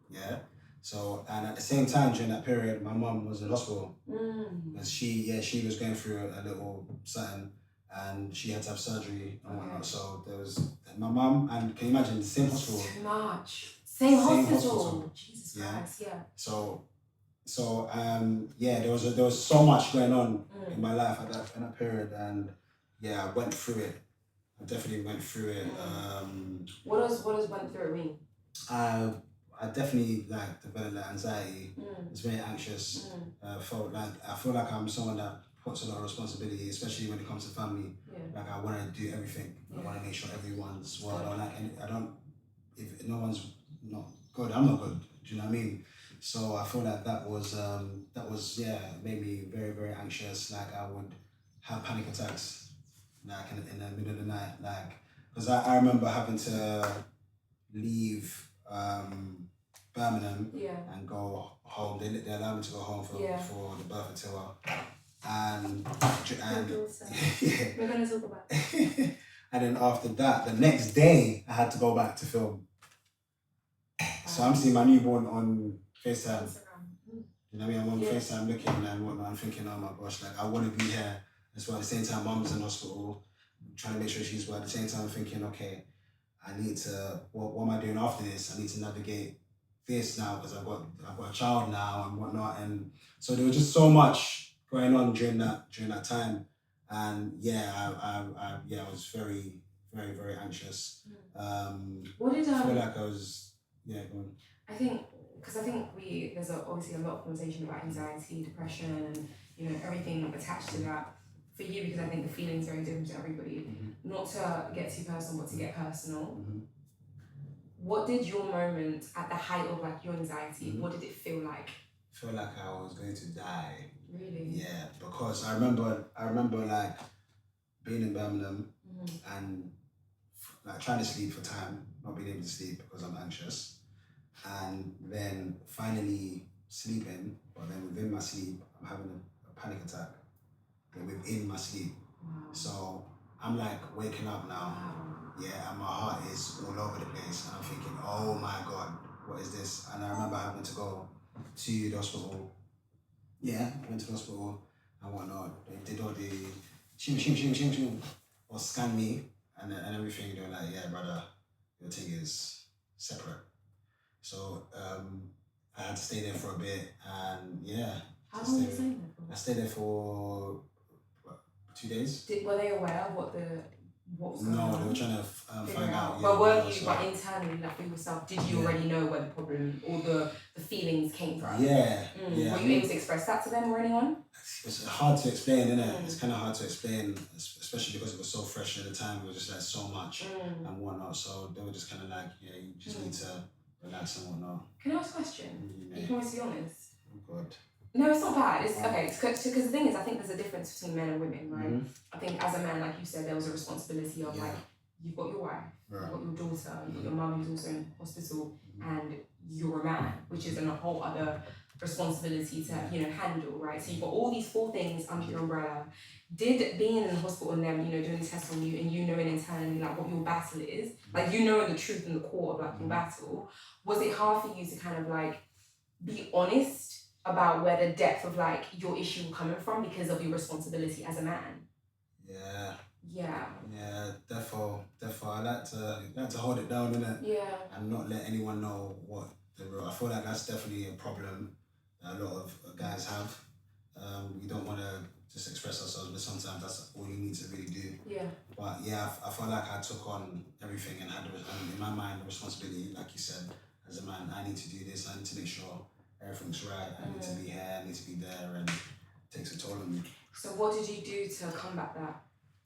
Yeah. So, and at the same time during that period, my mum was in hospital. And she was going through a little something and she had to have surgery and whatnot. So there was my mum, and can you imagine the same hospital? Too much. Same hospital. Jesus Christ, So there was so much going on in my life at that period, and I went through it. I definitely went through it. What does went through it mean? I definitely developed that anxiety. Was very anxious. I feel like I'm someone that puts a lot of responsibility, especially when it comes to family. Like I want to do everything. I want to make sure everyone's well. If no one's not good, I'm not good. Do you know what I mean? So I feel like that was made me very, very anxious. Like I would have panic attacks, like in the middle of the night, like because I remember having to leave Birmingham Yeah. and go home. They allowed me to go home for the birth of Tiwa. And yeah. We're gonna talk about it. And then after that, the next day I had to go back to film. So I'm seeing my newborn on FaceTime. You know what I mean? I'm on FaceTime looking and whatnot. I'm thinking, oh my gosh, like I want to be here as well. At the same time, mom's in hospital, trying to make sure she's well. At the same time, thinking, okay, I need to. What am I doing after this? I need to navigate this now because I've got a child now and whatnot. And so there was just so much going on during that time. And I was very, very, very anxious. What did I feel like I was go on. I think there's obviously a lot of conversation about anxiety, depression, and everything attached to that. For you, because I think the feeling's very different to everybody. Mm-hmm. Not to get too personal, but to get personal. Mm-hmm. What did your moment at the height of like your anxiety? Mm-hmm. What did it feel like? I feel like I was going to die. Really? Yeah, because I remember like being in Birmingham and like trying to sleep for time, not being able to sleep because I'm anxious, and then finally sleeping, but then within my sleep I'm having a panic attack. Within my sleep. Wow. So I'm like waking up now. Wow. Yeah, and my heart is all over the place, and I'm thinking, oh my God, what is this? And I remember having to go to the hospital. Yeah, I went to the hospital and whatnot. They did all the shim, or scan me and everything. They were like, yeah, brother, your thing is separate. So I had to stay there for a bit, and yeah. How long were you staying there for? I stayed there for 2 days. Were they aware of what was going on? No, they were trying to find out. But were you, but internally, like for yourself, did you already know where the problem or the feelings came from? Yeah. Yeah. Were you able to express that to them or anyone? It's hard to explain, isn't it? It's kind of hard to explain, especially because it was so fresh at the time. It was just like so much and whatnot. So they were just kind of like, yeah, you just need to relax and whatnot. Can I ask a question? You can always be honest. Oh God. No, it's not bad. It's okay. Because the thing is, I think there's a difference between men and women, right? Mm-hmm. I think as a man, like you said, there was a responsibility of like, you've got your wife, you've got your daughter, you've got your mum who's also in hospital, and you're a man, which is a whole other responsibility to handle, right? So you've got all these 4 things under your umbrella. Did being in the hospital and them, doing the test on you and knowing internally like what your battle is, like knowing the truth and the core of like your battle, was it hard for you to kind of like be honest about where the depth of like your issue coming from because of your responsibility as a man? Yeah, therefore I like to hold it down, innit? Yeah. And not let anyone know what the real. I feel like that's definitely a problem that a lot of guys have. We don't want to just express ourselves, but sometimes that's all you need to really do. Yeah. But yeah, I feel like I took on everything and had in my mind the responsibility, like you said, as a man. I need to do this. I need to make sure everything's right. I need to be here. I need to be there, and it takes a toll on me. So what did you do to combat that?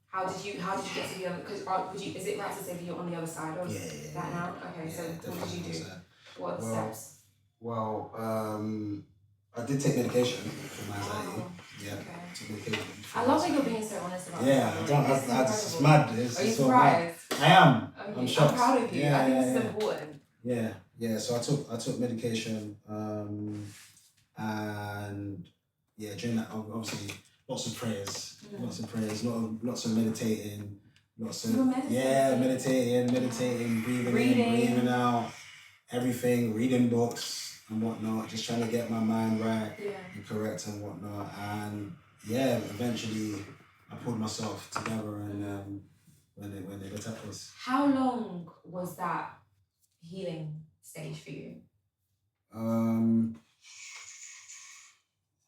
How did you get to the other? Because is it right to say that you're on the other side of that now? Okay, so what did you do? What steps? Well, I did take medication for my anxiety. Yeah, took medication. I love that you're being so honest about it. Yeah, it's mad. Are you surprised? I am. Okay. I'm shocked. I'm proud of you. Yeah, I think this is important. Yeah. So I took medication, and during that, obviously, lots of prayers, lots of meditating, lots of meditating, breathing in, breathing out, everything, reading books and whatnot, just trying to get my mind right and correct and whatnot. And eventually I pulled myself together, and when they got up was. How long was that healing stage for you?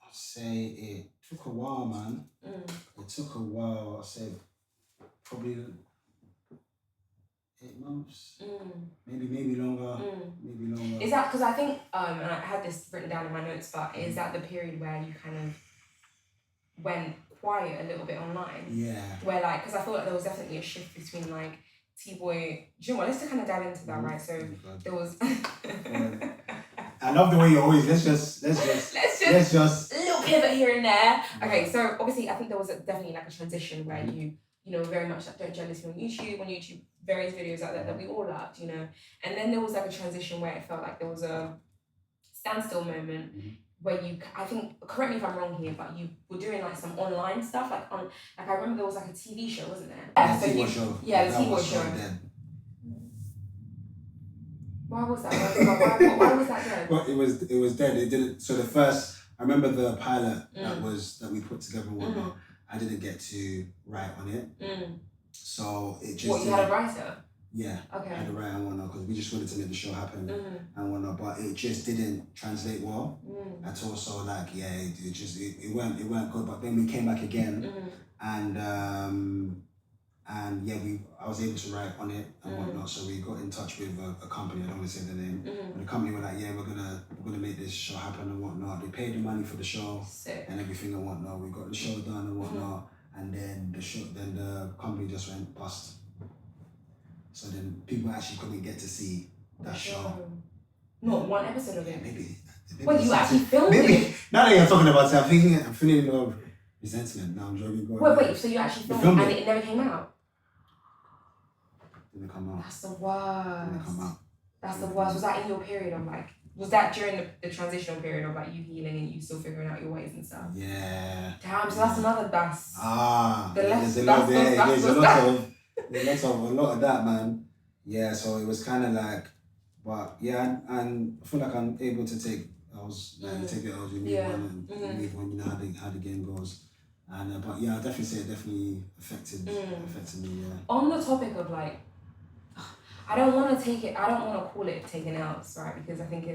I'd say it took a while, man. It took a while. I'd say probably 8 months, maybe longer, Is that because I think, and I had this written down in my notes, but is that the period where you kind of went quiet a little bit online? Yeah. Where like, because I feel like there was definitely a shift between like T-Boy. Do you know what? Let's just kind of dive into that, right? So there was. I love the way you always. Let's just a little pivot here and there. Okay, so obviously I think there was definitely like a transition where you you know, very much like Don't Jealous Me on YouTube, various videos like that we all loved, you know. And then there was like a transition where it felt like there was a standstill moment where you, I think, correct me if I'm wrong here, but you were doing like some online stuff, like I remember there was like a TV show, wasn't there? Yeah, the TV show. Yeah, the TV show. Why was that? Why was that dead? Well, it was dead. It didn't. So the first, I remember the pilot that we put together and whatnot. I didn't get to write on it. So it just. What, you had a writer? Yeah. Okay. I had a writer and whatnot because we just wanted to make the show happen and whatnot, but it just didn't translate well at all. So like, yeah, it weren't good. But then we came back again, and yeah, I was able to write on it and whatnot. So we got in touch with a company. I don't want to say the name, but the company were like, yeah, we're gonna make this show happen and whatnot. They paid the money for the show and everything and whatnot. We got the show done and whatnot, and then the company just went bust. So then people actually couldn't get to see that show. Not one episode of it. Maybe. Wait, you actually filmed maybe. it? Now that you're talking about it, I'm feeling of resentment. Now I'm joking. Wait, so you actually filmed it and it never came out? Didn't come out. That's the worst. Didn't come out. That's the worst. Was that in your period of like, was that during the transitional period of like you healing and you still figuring out your ways and stuff? Yeah. Damn, so that's another there's a lot of that, man. Yeah, so it was kind of like, but yeah, and I feel like I'm able to take L's, take the L's, you move on and move on. You know how the game goes, and but yeah, I definitely say it definitely affected me. Yeah. On the topic of like, I don't want to call it taking L's, right? Because I think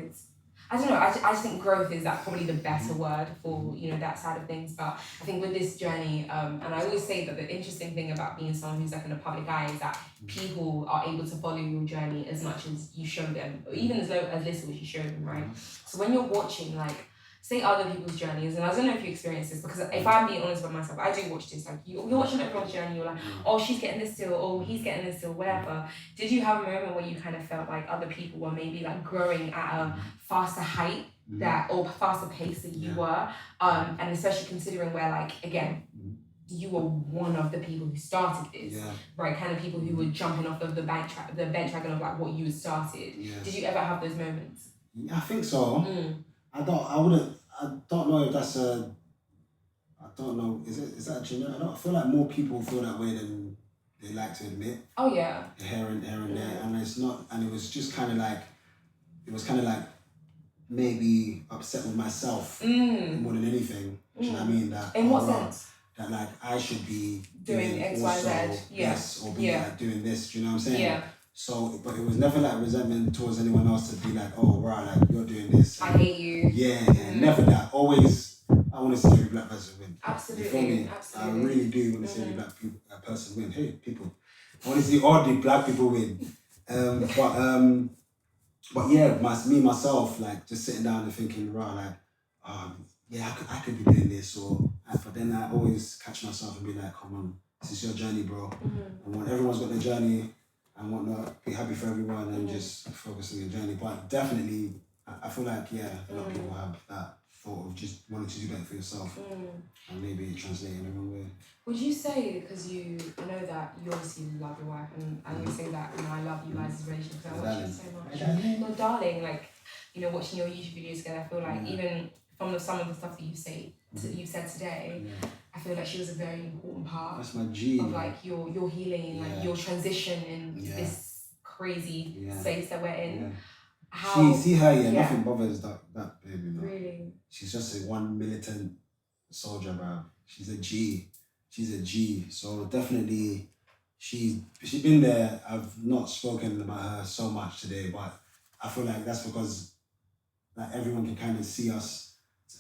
I don't know, I just think growth is that probably the better word for, you know, that side of things. But I think with this journey, and I always say that the interesting thing about being someone who's like in a public eye is that people are able to follow your journey as much as you show them, or even as little as you show them, right? So when you're watching, like, say other people's journeys, and I don't know if you experience this, because if I'm being honest with myself, I do watch this, like you're watching everyone's journey, you're like, oh, she's getting this still, oh, he's getting this still, whatever. Did you have a moment where you kind of felt like other people were maybe like growing at a faster height or faster pace than you were? And especially considering where, like, again, you were one of the people who started this, right? Kind of people who were jumping off of the bandwagon of like what you had started. Did you ever have those moments? Yeah, I think so. I don't know if that's I don't know, is that genuine? I don't feel like more people feel that way than they like to admit. Oh yeah. Here and there, and it's not, and it was just kind of like, maybe upset with myself more than anything. Do you know what I mean? That in what sense? That like I should be doing X, Y, Z, yes, or be like doing this. Do you know what I'm saying? Yeah. So, but it was never like resentment towards anyone else to be like, oh, right, like you're doing this. I hate you. Yeah, never that. Always, I want to see every black person win. Absolutely. You feel me? Absolutely. I really do want to see every black person win. Hey, people, I want to see all the black people win. But yeah, myself, like just sitting down and thinking, right, like, yeah, I could be doing this, but then I always catch myself and be like, come on, this is your journey, bro. And when everyone's got their journey, and whatnot, be happy for everyone and just focus on your journey. But definitely, I feel like, a lot of people have that thought of just wanting to do that for yourself and maybe translate in the wrong way. Would you say, because I know that you obviously love your wife, and I always say that, you know, I love you guys' relationship because I watch it so much. No, darling, like, you know, watching your YouTube videos together, I feel like even from some of the stuff that you've said today, I feel like she was a very important part. That's my G. Of like your healing, like your transition in this crazy space that we're in. How see her, nothing bothers that baby. You know? Really? She's just one militant soldier, bro. She's a G. So definitely, she's been there. I've not spoken about her so much today, but I feel like that's because like everyone can kind of see us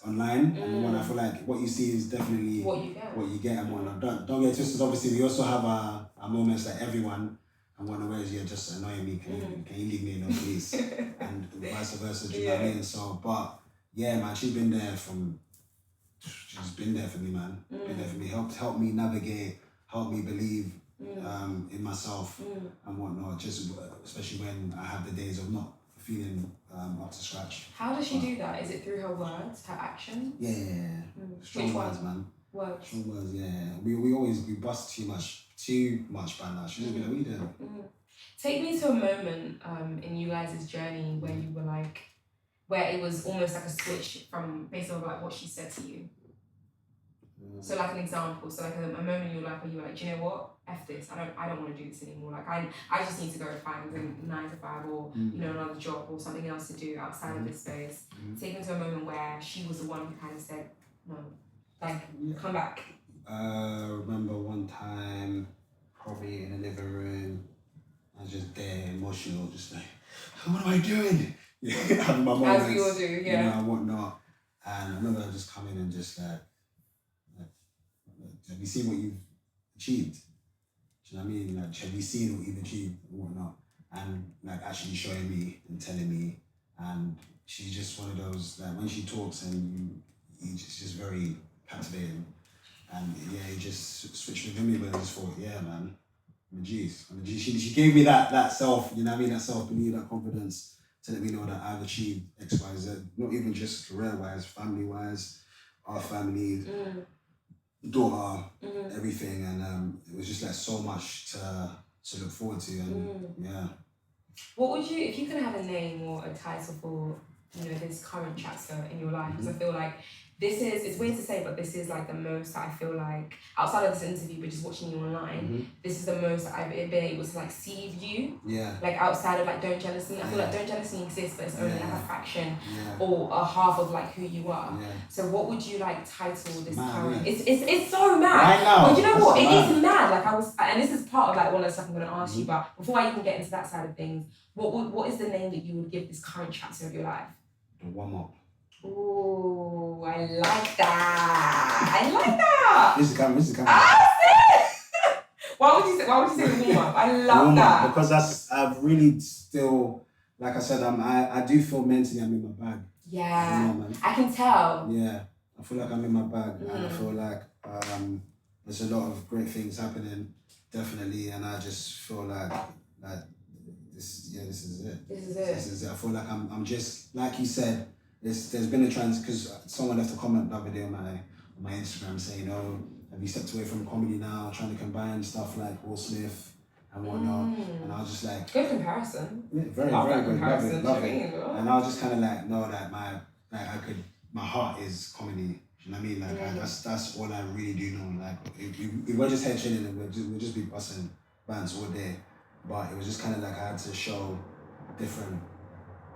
online, and when I feel like what you see is definitely what you get and whatnot. Don't get twisted. Obviously, we also have our moments like everyone, and one of the ways you're just annoying me. Can you leave me alone, please? And vice versa. Do you know what I mean? So, but yeah, man, she's been there for me, man. Been there for me. Helped me navigate. Helped me believe in myself and whatnot. Just especially when I have the days of not feeling up to scratch. How does she do that? Is it through her words, her action? Yeah. Strong words, man. Words. Strong words, yeah. We always bust too too much banter. She'll just be like, what are you doing? Take me to a moment in you guys' journey where you were like, where it was almost like a switch from based on like what she said to you. So like an example, so like a moment in your life where you were like, do you know what? F this. I don't want to do this anymore. Like I just need to go find a 9 to 5 or you know another job or something else to do outside of this space. Take me to a moment where she was the one who kind of said, no, like come back. I remember one time, probably in the living room, I was just there, emotional, just like, what am I doing? Having my moments, as we all do, yeah. You know, and whatnot. And I remember just coming and just like, have you seen what you've achieved? Do you know what I mean? Like, have you seen what you've achieved and whatnot? And like actually showing me and telling me. And she's just one of those, like when she talks and it's just very captivating. And yeah, he just switched with me, but I just thought, yeah, man, I'm a G. She gave me that self, you know what I mean? That self-belief, that confidence to let me know that I've achieved X, Y, Z. Not even just career-wise, family-wise, our family, daughter, everything. And it was just like so much to look forward to. And yeah. What would you, if you could have a name or a title for, you know, this current chapter in your life? Because I feel like this is, it's weird to say, but this is like the most I feel like, outside of this interview, but just watching you online, this is the most I've been able to like see you. Yeah. Like outside of like Don't Jealous Me. I feel like Don't Jealous Me exists, but it's only like a fraction or a half of like who you are. Yeah. So what would you like title this current? It's so mad. Right now. But you know what? It is mad. Like I was, and this is part of like one of the stuff I'm going to ask you. But before I even get into that side of things, what is the name that you would give this current chapter of your life? The Warm Up. Ooh, I like that. This is coming. Why would you say the warm up? I love that. Because I've really still, like I said, I do feel mentally I'm in my bag. Yeah. You know, man. I can tell. Yeah. I feel like I'm in my bag and I feel like there's a lot of great things happening, definitely, and I just feel like this is it. This is it. I feel like I'm just, like you said, there's been a because someone left a comment the other day on my Instagram saying, oh, have you stepped away from comedy now, trying to combine stuff like Will Smith and whatnot? And I was just like, good comparison. Yeah, very good. Love it. And I was just kind of like, no, that my heart is comedy. You know what I mean? Like that's all I really do know. Like if we're just head chilling and we'll just be busting bands all day. But it was just kind of like I had to show different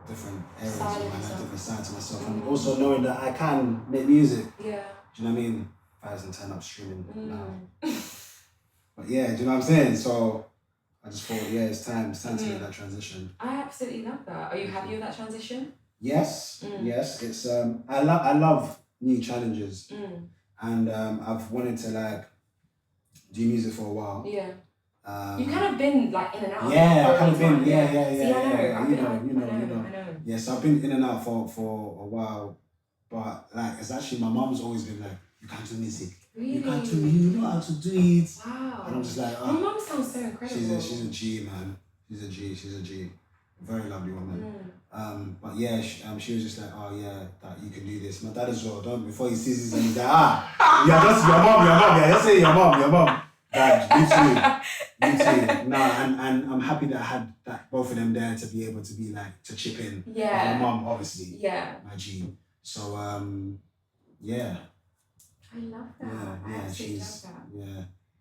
areas of my life, different sides to myself, and also knowing that I can make music. Yeah. Do you know what I mean? 5,010 up streaming now. But yeah, do you know what I'm saying? So I just thought, yeah, it's time to make that transition. I absolutely love that. Are you happy with that transition? Yes, yes. It's I love new challenges, and I've wanted to like do music for a while. Yeah. You've kind of been like in and out. Yeah, I've kind of been. Yeah. See, I know. You know. Yeah, so I've been in and out for a while, but like it's actually my mom's always been like, you can't do music. Really? You can't do. You know how to do it. Wow. And I'm just like, my mom sounds so incredible. She's a G, man. She's a G. Very lovely woman. But yeah, she was just like, oh yeah, that you can do this. My dad as well. Before he sees this and he's like, yeah, that's your mom. Yeah, just say your mom. Dad, you too. No, and I'm happy that I had that both of them there to be able to be like to chip in. Yeah. My mom, obviously. Yeah. My G. So yeah. I love that. Yeah, she's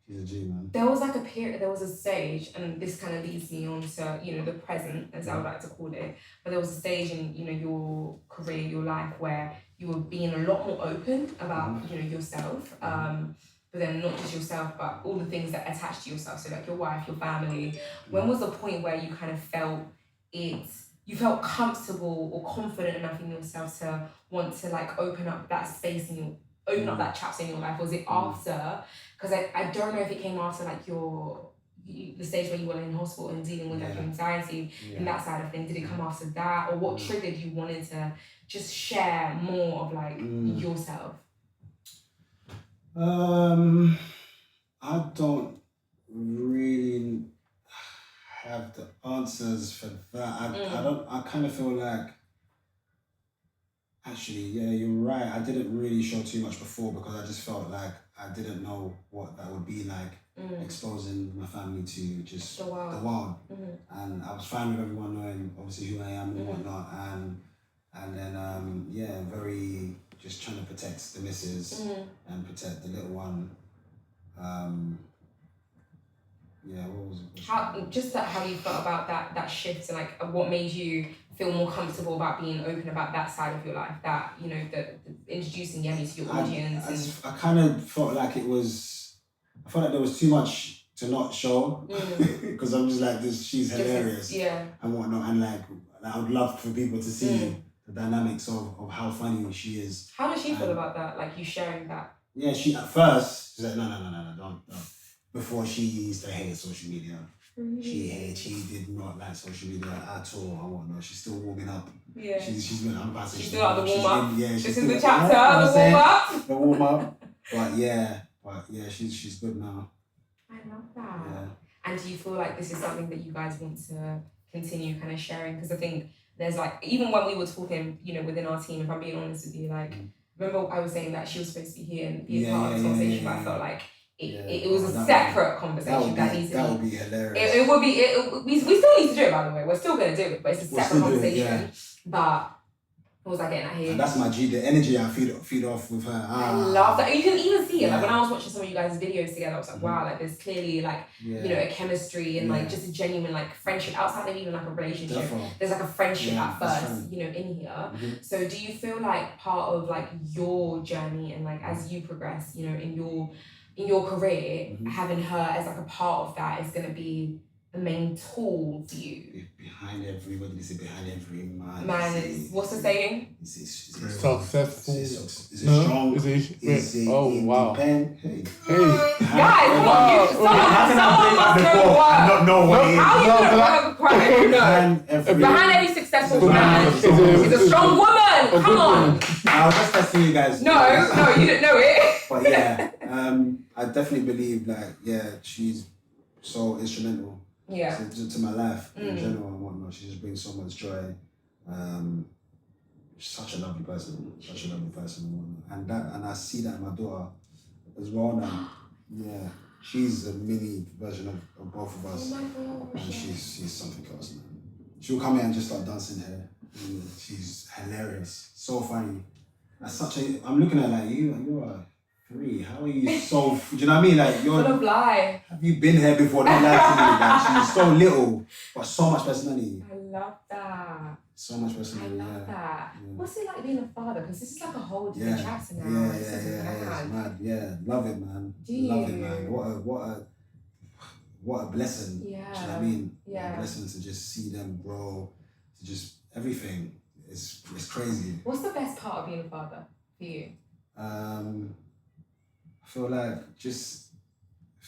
a G, man. There was like there was a stage, and this kind of leads me on to, you know, the present, as I would like to call it. But there was a stage in, you know, your career, your life, where you were being a lot more open about, you know, yourself. But then not just yourself, but all the things that attach to yourself. So like your wife, your family. When was the point where you kind of felt you felt comfortable or confident enough in yourself to want to like open up that space open up that chapter in your life? Was it after? Because I don't know if it came after like the stage where you were in hospital and dealing with like anxiety and that side of things. Did it come after that, or what triggered you wanting to just share more of like yourself? I don't really have the answers for that. I kind of feel like Actually, yeah, you're right. I didn't really show too much before because I just felt like I didn't know what that would be like, exposing my family to just the world. And I was fine with everyone knowing obviously who I am and whatnot. And then, very just trying to protect the missus and protect the little one. What was it? How you felt about that shift and like what made you feel more comfortable about being open about that side of your life, that, you know, the introducing Yemi to your audience? I kind of felt like I felt like there was too much to not show because I'm just like this. She's hilarious, and whatnot, and like I would love for people to see the dynamics of how funny she is. How does she feel about that? Like you sharing that? Yeah, she at first she's like no, don't. Before she used to hate social media. She did not like social media at all and whatnot. She's still warming up. Yeah. She's been unpassing. She's still at the warm up. This is the chapter, the warm up. The warm up. But yeah, she's good now. I love that. Yeah. And do you feel like this is something that you guys want to continue kind of sharing? Because I think there's like, even when we were talking, you know, within our team, if I'm being honest with you, like, remember I was saying that she was supposed to be here and be a part of the conversation, but I felt like it was a separate conversation that needs to be. That would be hilarious. It would be. We still need to do it, by the way. We're still going to do it, but it's a separate conversation. But what was I getting at here? And that's my G. The energy I feed off with her. I love that. You can even see it. Like when I was watching some of you guys' videos together, I was like, wow, like there's clearly like you know, a chemistry and like just a genuine like friendship outside of even like a relationship. Definitely. There's like a friendship at first, you know, in here. So do you feel like part of like your journey and like as you progress, you know, in your career, having her as like a part of that is going to be the main tool for you? Behind every man. Man is, what's the saying? Successful. Is it strong? Is it oh, wow. Hey. Guys, come on. Someone must know what. I don't know what it is. How are you going to know? Behind every successful man is a strong woman. Come on. I was just testing you guys. No, you didn't know it. But yeah, I definitely believe like, she's so instrumental to my life in general and whatnot. She just brings so much joy. She's such a lovely person and whatnot. And I see that in my daughter as well now. Yeah, she's a mini version of both of us. Oh my gosh. And she's something else, man. She'll come here and just start dancing here. She's hilarious, so funny. I'm looking at her like, you are 3. How are you so? Do you know what I mean? Like you're. Full of lie. Have you been here before? Don't lie to me. Like she's so little, but so much personality. I love that. So much personality. I love that. Yeah. What's it like being a father? Because this is like a whole different chapter now. Yeah. It's mad. Yeah, love it, man. Love it, man. What a blessing. Yeah. Do you know what I mean? Yeah. What a blessing to just see them grow, to just everything. It's crazy. What's the best part of being a father for you? I feel like just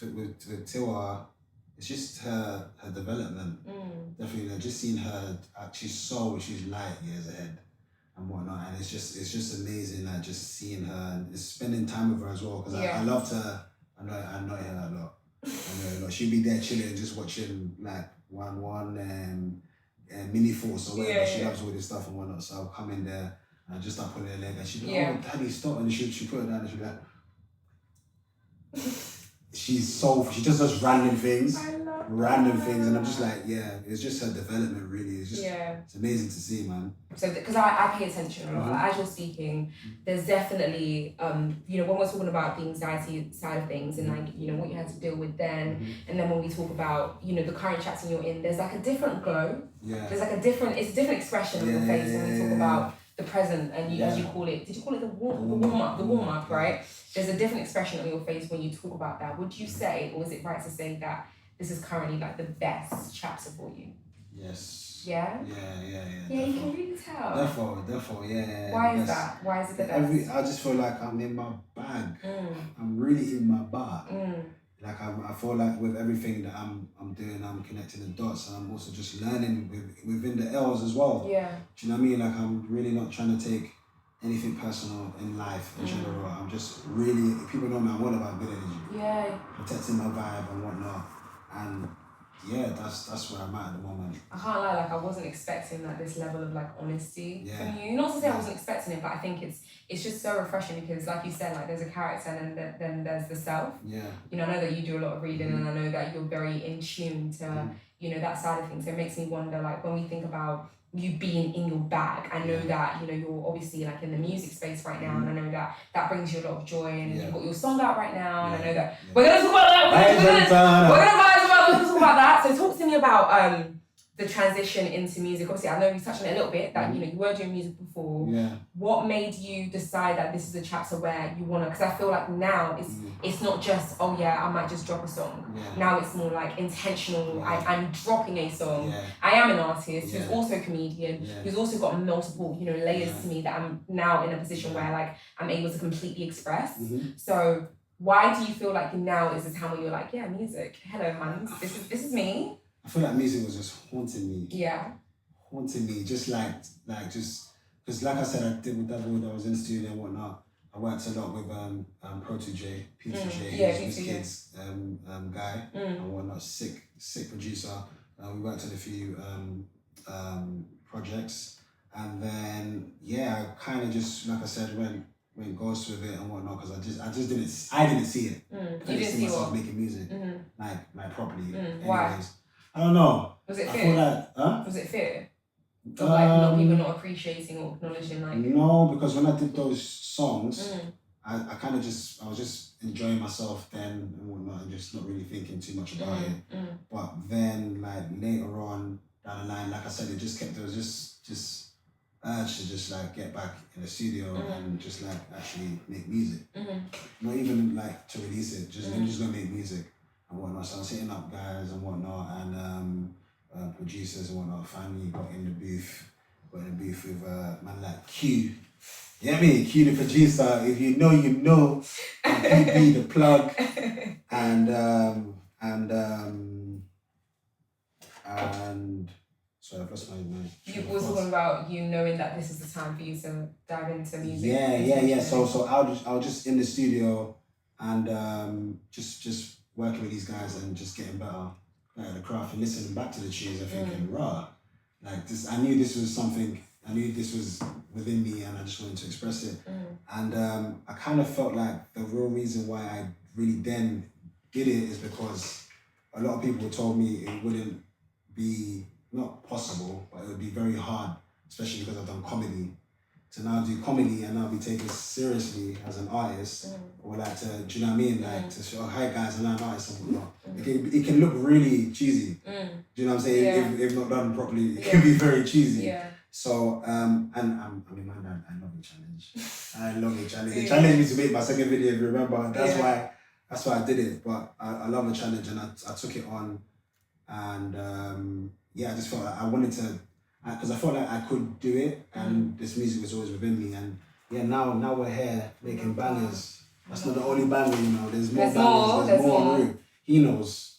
with Tiwa, it's just her development. Definitely, like, just seeing her. She's light years ahead and whatnot, and it's just amazing. Like just seeing her and spending time with her as well. Because I loved her. I know her a lot. She'd be there chilling, just watching like one and mini force or whatever. She loves all this stuff and whatnot. So I'll come in there and just start pulling her leg, and she'd be like, "Oh, Daddy, stop!" And she put her down and she'd be like. She just does random things, and I'm just like, it's just her development really. It's just, it's amazing to see, man. So, because I pay attention a lot, as you're speaking, there's definitely, you know, when we're talking about the anxiety side of things and like, you know, what you had to deal with then, and then when we talk about, you know, the current chapter you're in, there's like a different glow. Yeah. There's like a different expression of your face when we talk about the present and you, as you call it, did you call it the warm up, right? There's a different expression on your face when you talk about that. Would you say, or is it right to say that this is currently like the best chapter for you? Yes. Yeah? Yeah, you can really tell. Therefore, yeah. Why is that? Why is it the best? I just feel like I'm in my bag. I'm really in my bag. Like I feel like with everything that I'm doing, I'm connecting the dots, and I'm also just learning within the L's as well. Yeah. Do you know what I mean? Like I'm really not trying to take anything personal in life in general. I'm just really, people know me, I'm all about good energy. Yeah. Protecting my vibe and whatnot. And yeah, that's where I'm at the moment. I can't lie, like I wasn't expecting like this level of like honesty Yeah. from you. Not to say I wasn't expecting it, but I think it's just so refreshing because like you said, like there's a character and then there's the self. Yeah. You know, I know that you do a lot of reading and I know that you're very in tune to, you know, that side of things. So it makes me wonder, like when we think about you being in your bag, I know that, you know, you're obviously like in the music space right now and I know that brings you a lot of joy and you've got your song out right now and I know that we're gonna talk about that, we're gonna talk about that. So talk to me about the transition into music. Obviously I know you touched on it a little bit that you know you were doing music before. What made you decide that this is a chapter where you wanna, because I feel like now it's not just I might just drop a song. Now it's more like intentional. I'm dropping a song. I am an artist who's also a comedian, who's also got multiple, you know, layers to me that I'm now in a position where like I'm able to completely express. So why do you feel like now is the time where you're like, yeah, music, hello Hans, this is me? I feel like music was just haunting me. Yeah. Haunting me, just just because like I said, I did with Double, I was in the studio and whatnot. I worked a lot with P2J, who's Kid's guy and whatnot, sick producer. We worked on a few projects, and then I kind of just, like I said, went ghost with it and whatnot because I didn't see it. I didn't see myself making music like properly. Why? I don't know. Was it I fear? feel like, Was it fear? Of like people not appreciating or acknowledging like. No, because when I did those songs, I was just enjoying myself then and whatnot and just not really thinking too much about it. But then like later on down the line, like I said, there was just urge to just like get back in the studio and just like actually make music. Not even like to release it, just just go make music and whatnot. So I was hitting up guys and whatnot and producers and whatnot. Finally got in the booth with man like Q. You know what I mean? Q the producer. If you know, you know. And P the plug. And sorry, I've lost my mind. You were talking about you knowing that this is the time for you to dive into music. Yeah. So I was just in the studio and just working with these guys and just getting better at the craft and listening back to the tunes and thinking, rah, like this. I knew this was something. I knew this was within me and I just wanted to express it. And I kind of felt like the real reason why I really then did it is because a lot of people told me it wouldn't be, not possible, but it would be very hard, especially because I've done comedy. To now do comedy and now be taken seriously as an artist, or like to, do you know what I mean? Like to show, hi guys, I'm an artist and whatnot. It can look really cheesy. Do you know what I'm saying? If not done properly, it can be very cheesy. So, and I mean, man, I love the challenge. I love the challenge. They challenged me to make my second video, if you remember. That's why I did it. But I love the challenge and I took it on. And I just felt like I wanted to, because I felt like I could do it and this music was always within me. And now we're here making bangers. That's not the only banger, you know. There's more bangers. There's more. He knows.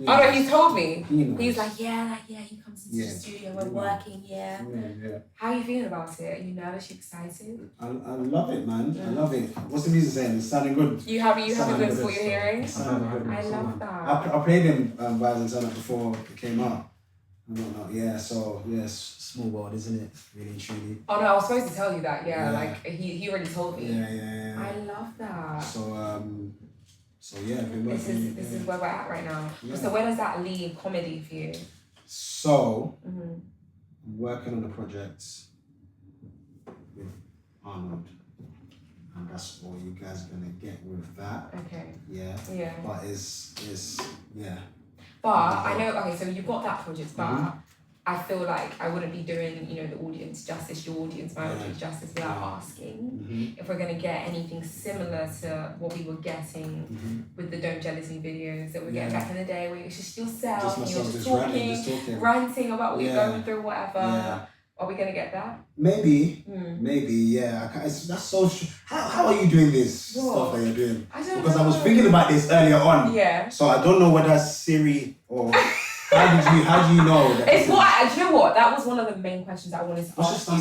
Oh no, he told me. He's like, he comes into the studio, we're working, How are you feeling about it? Are you nervous? You excited? I love it, man. I love it. What's the music saying? It's sounding good. You happy with what you're hearing? I love that. I played him Vibes and before it came out. And whatnot. So small world, isn't it? Really and truly. Oh no, I was supposed to tell you that. Like he already told me. Yeah. I love that. So I've been working. This is where we're at right now. So where does that leave comedy for you? So I'm working on a project with Arnold, and that's all you guys are gonna get with that. Okay. Yeah. But it's. But I know. Okay, so you've got that project, but I feel like I wouldn't be doing, the audience justice, your audience, my audience justice without asking if we're going to get anything similar to what we were getting with the Don't Jealous Me videos that we're getting back in the day, where it's just yourself, and you're just talking, ranting about what you're going through, whatever. Yeah. Are we going to get that? Maybe, that's so true. How are you doing this stuff that you're doing? I don't know. Because I was thinking about this earlier on. Yeah. So I don't know whether Siri or... How do you know that? Do you know what? That was one of the main questions I wanted to ask you.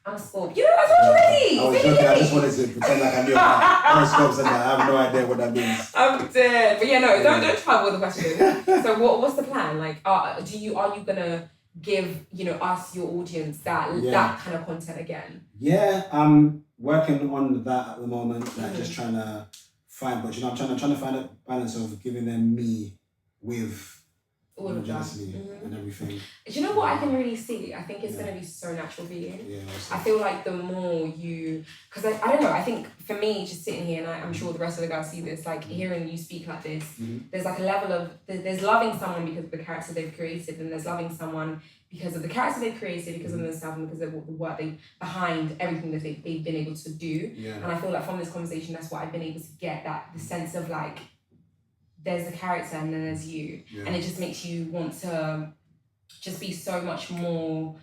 I'm a Scorpio. You know that's already. I was joking. I just wanted to pretend like I knew horoscopes and I have no idea what that means. I'm dead. But yeah, no, don't trouble the question. So what's the plan? Like, are you gonna give us, your audience, that kind of content again? Yeah, I'm working on that at the moment. Like just trying to find, but I'm trying to find a balance of giving them me with all of that and everything. Do you know what I can really see? I think it's going to be so natural for you. Yeah, I feel like the more you, because I don't know, I think for me, just sitting here, and I'm sure the rest of the guys see this, like hearing you speak like this, there's like a level of, there's loving someone because of the character they've created, and there's loving someone because of the character they've created, because of themselves, and because of the work behind everything that they've been able to do. Yeah. And I feel like from this conversation, that's what I've been able to get, the sense of like, there's the character and then there's you. Yeah. And it just makes you want to just be so much more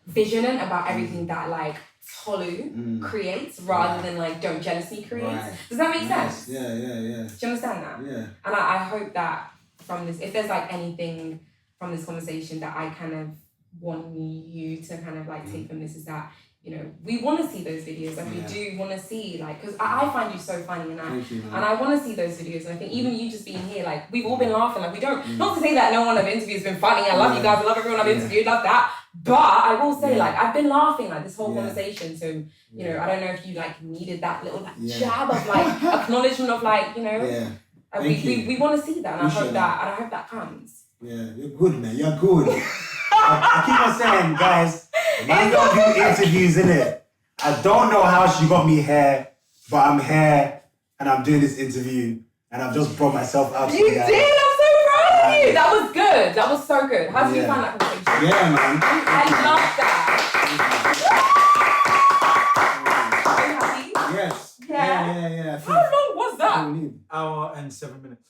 vigilant about everything that like Tolu creates rather than like Don't Jealous Me creates. Right. Does that make sense? Yeah. Do you understand that? Yeah. And I hope that from this, if there's like anything from this conversation that I kind of want you to kind of like take from this, is that we want to see those videos, and we do want to see, like, because I find you so funny, and I want to see those videos, and I think even you just being here, like, we've all been laughing, like, we don't, not to say that no one I've interviewed has been funny, I love you guys, I love everyone I've interviewed, love that, but I will say, like, I've been laughing, like, this whole conversation, so, I don't know if you, like, needed that little, like, jab of, like, acknowledgement of, like, we want to see that, and I hope that comes. Yeah, you're good, man, you're good. I keep on saying, guys, man don't do interviews, innit? I don't know how she got me here, but I'm here and I'm doing this interview and I've just brought myself out. You did? I'm so proud of you. That was good. That was so good. How did you find that conversation? Yeah, man. I love that. Are you happy? Yes. Yeah. Yeah. How long was that? Hour and 7 minutes.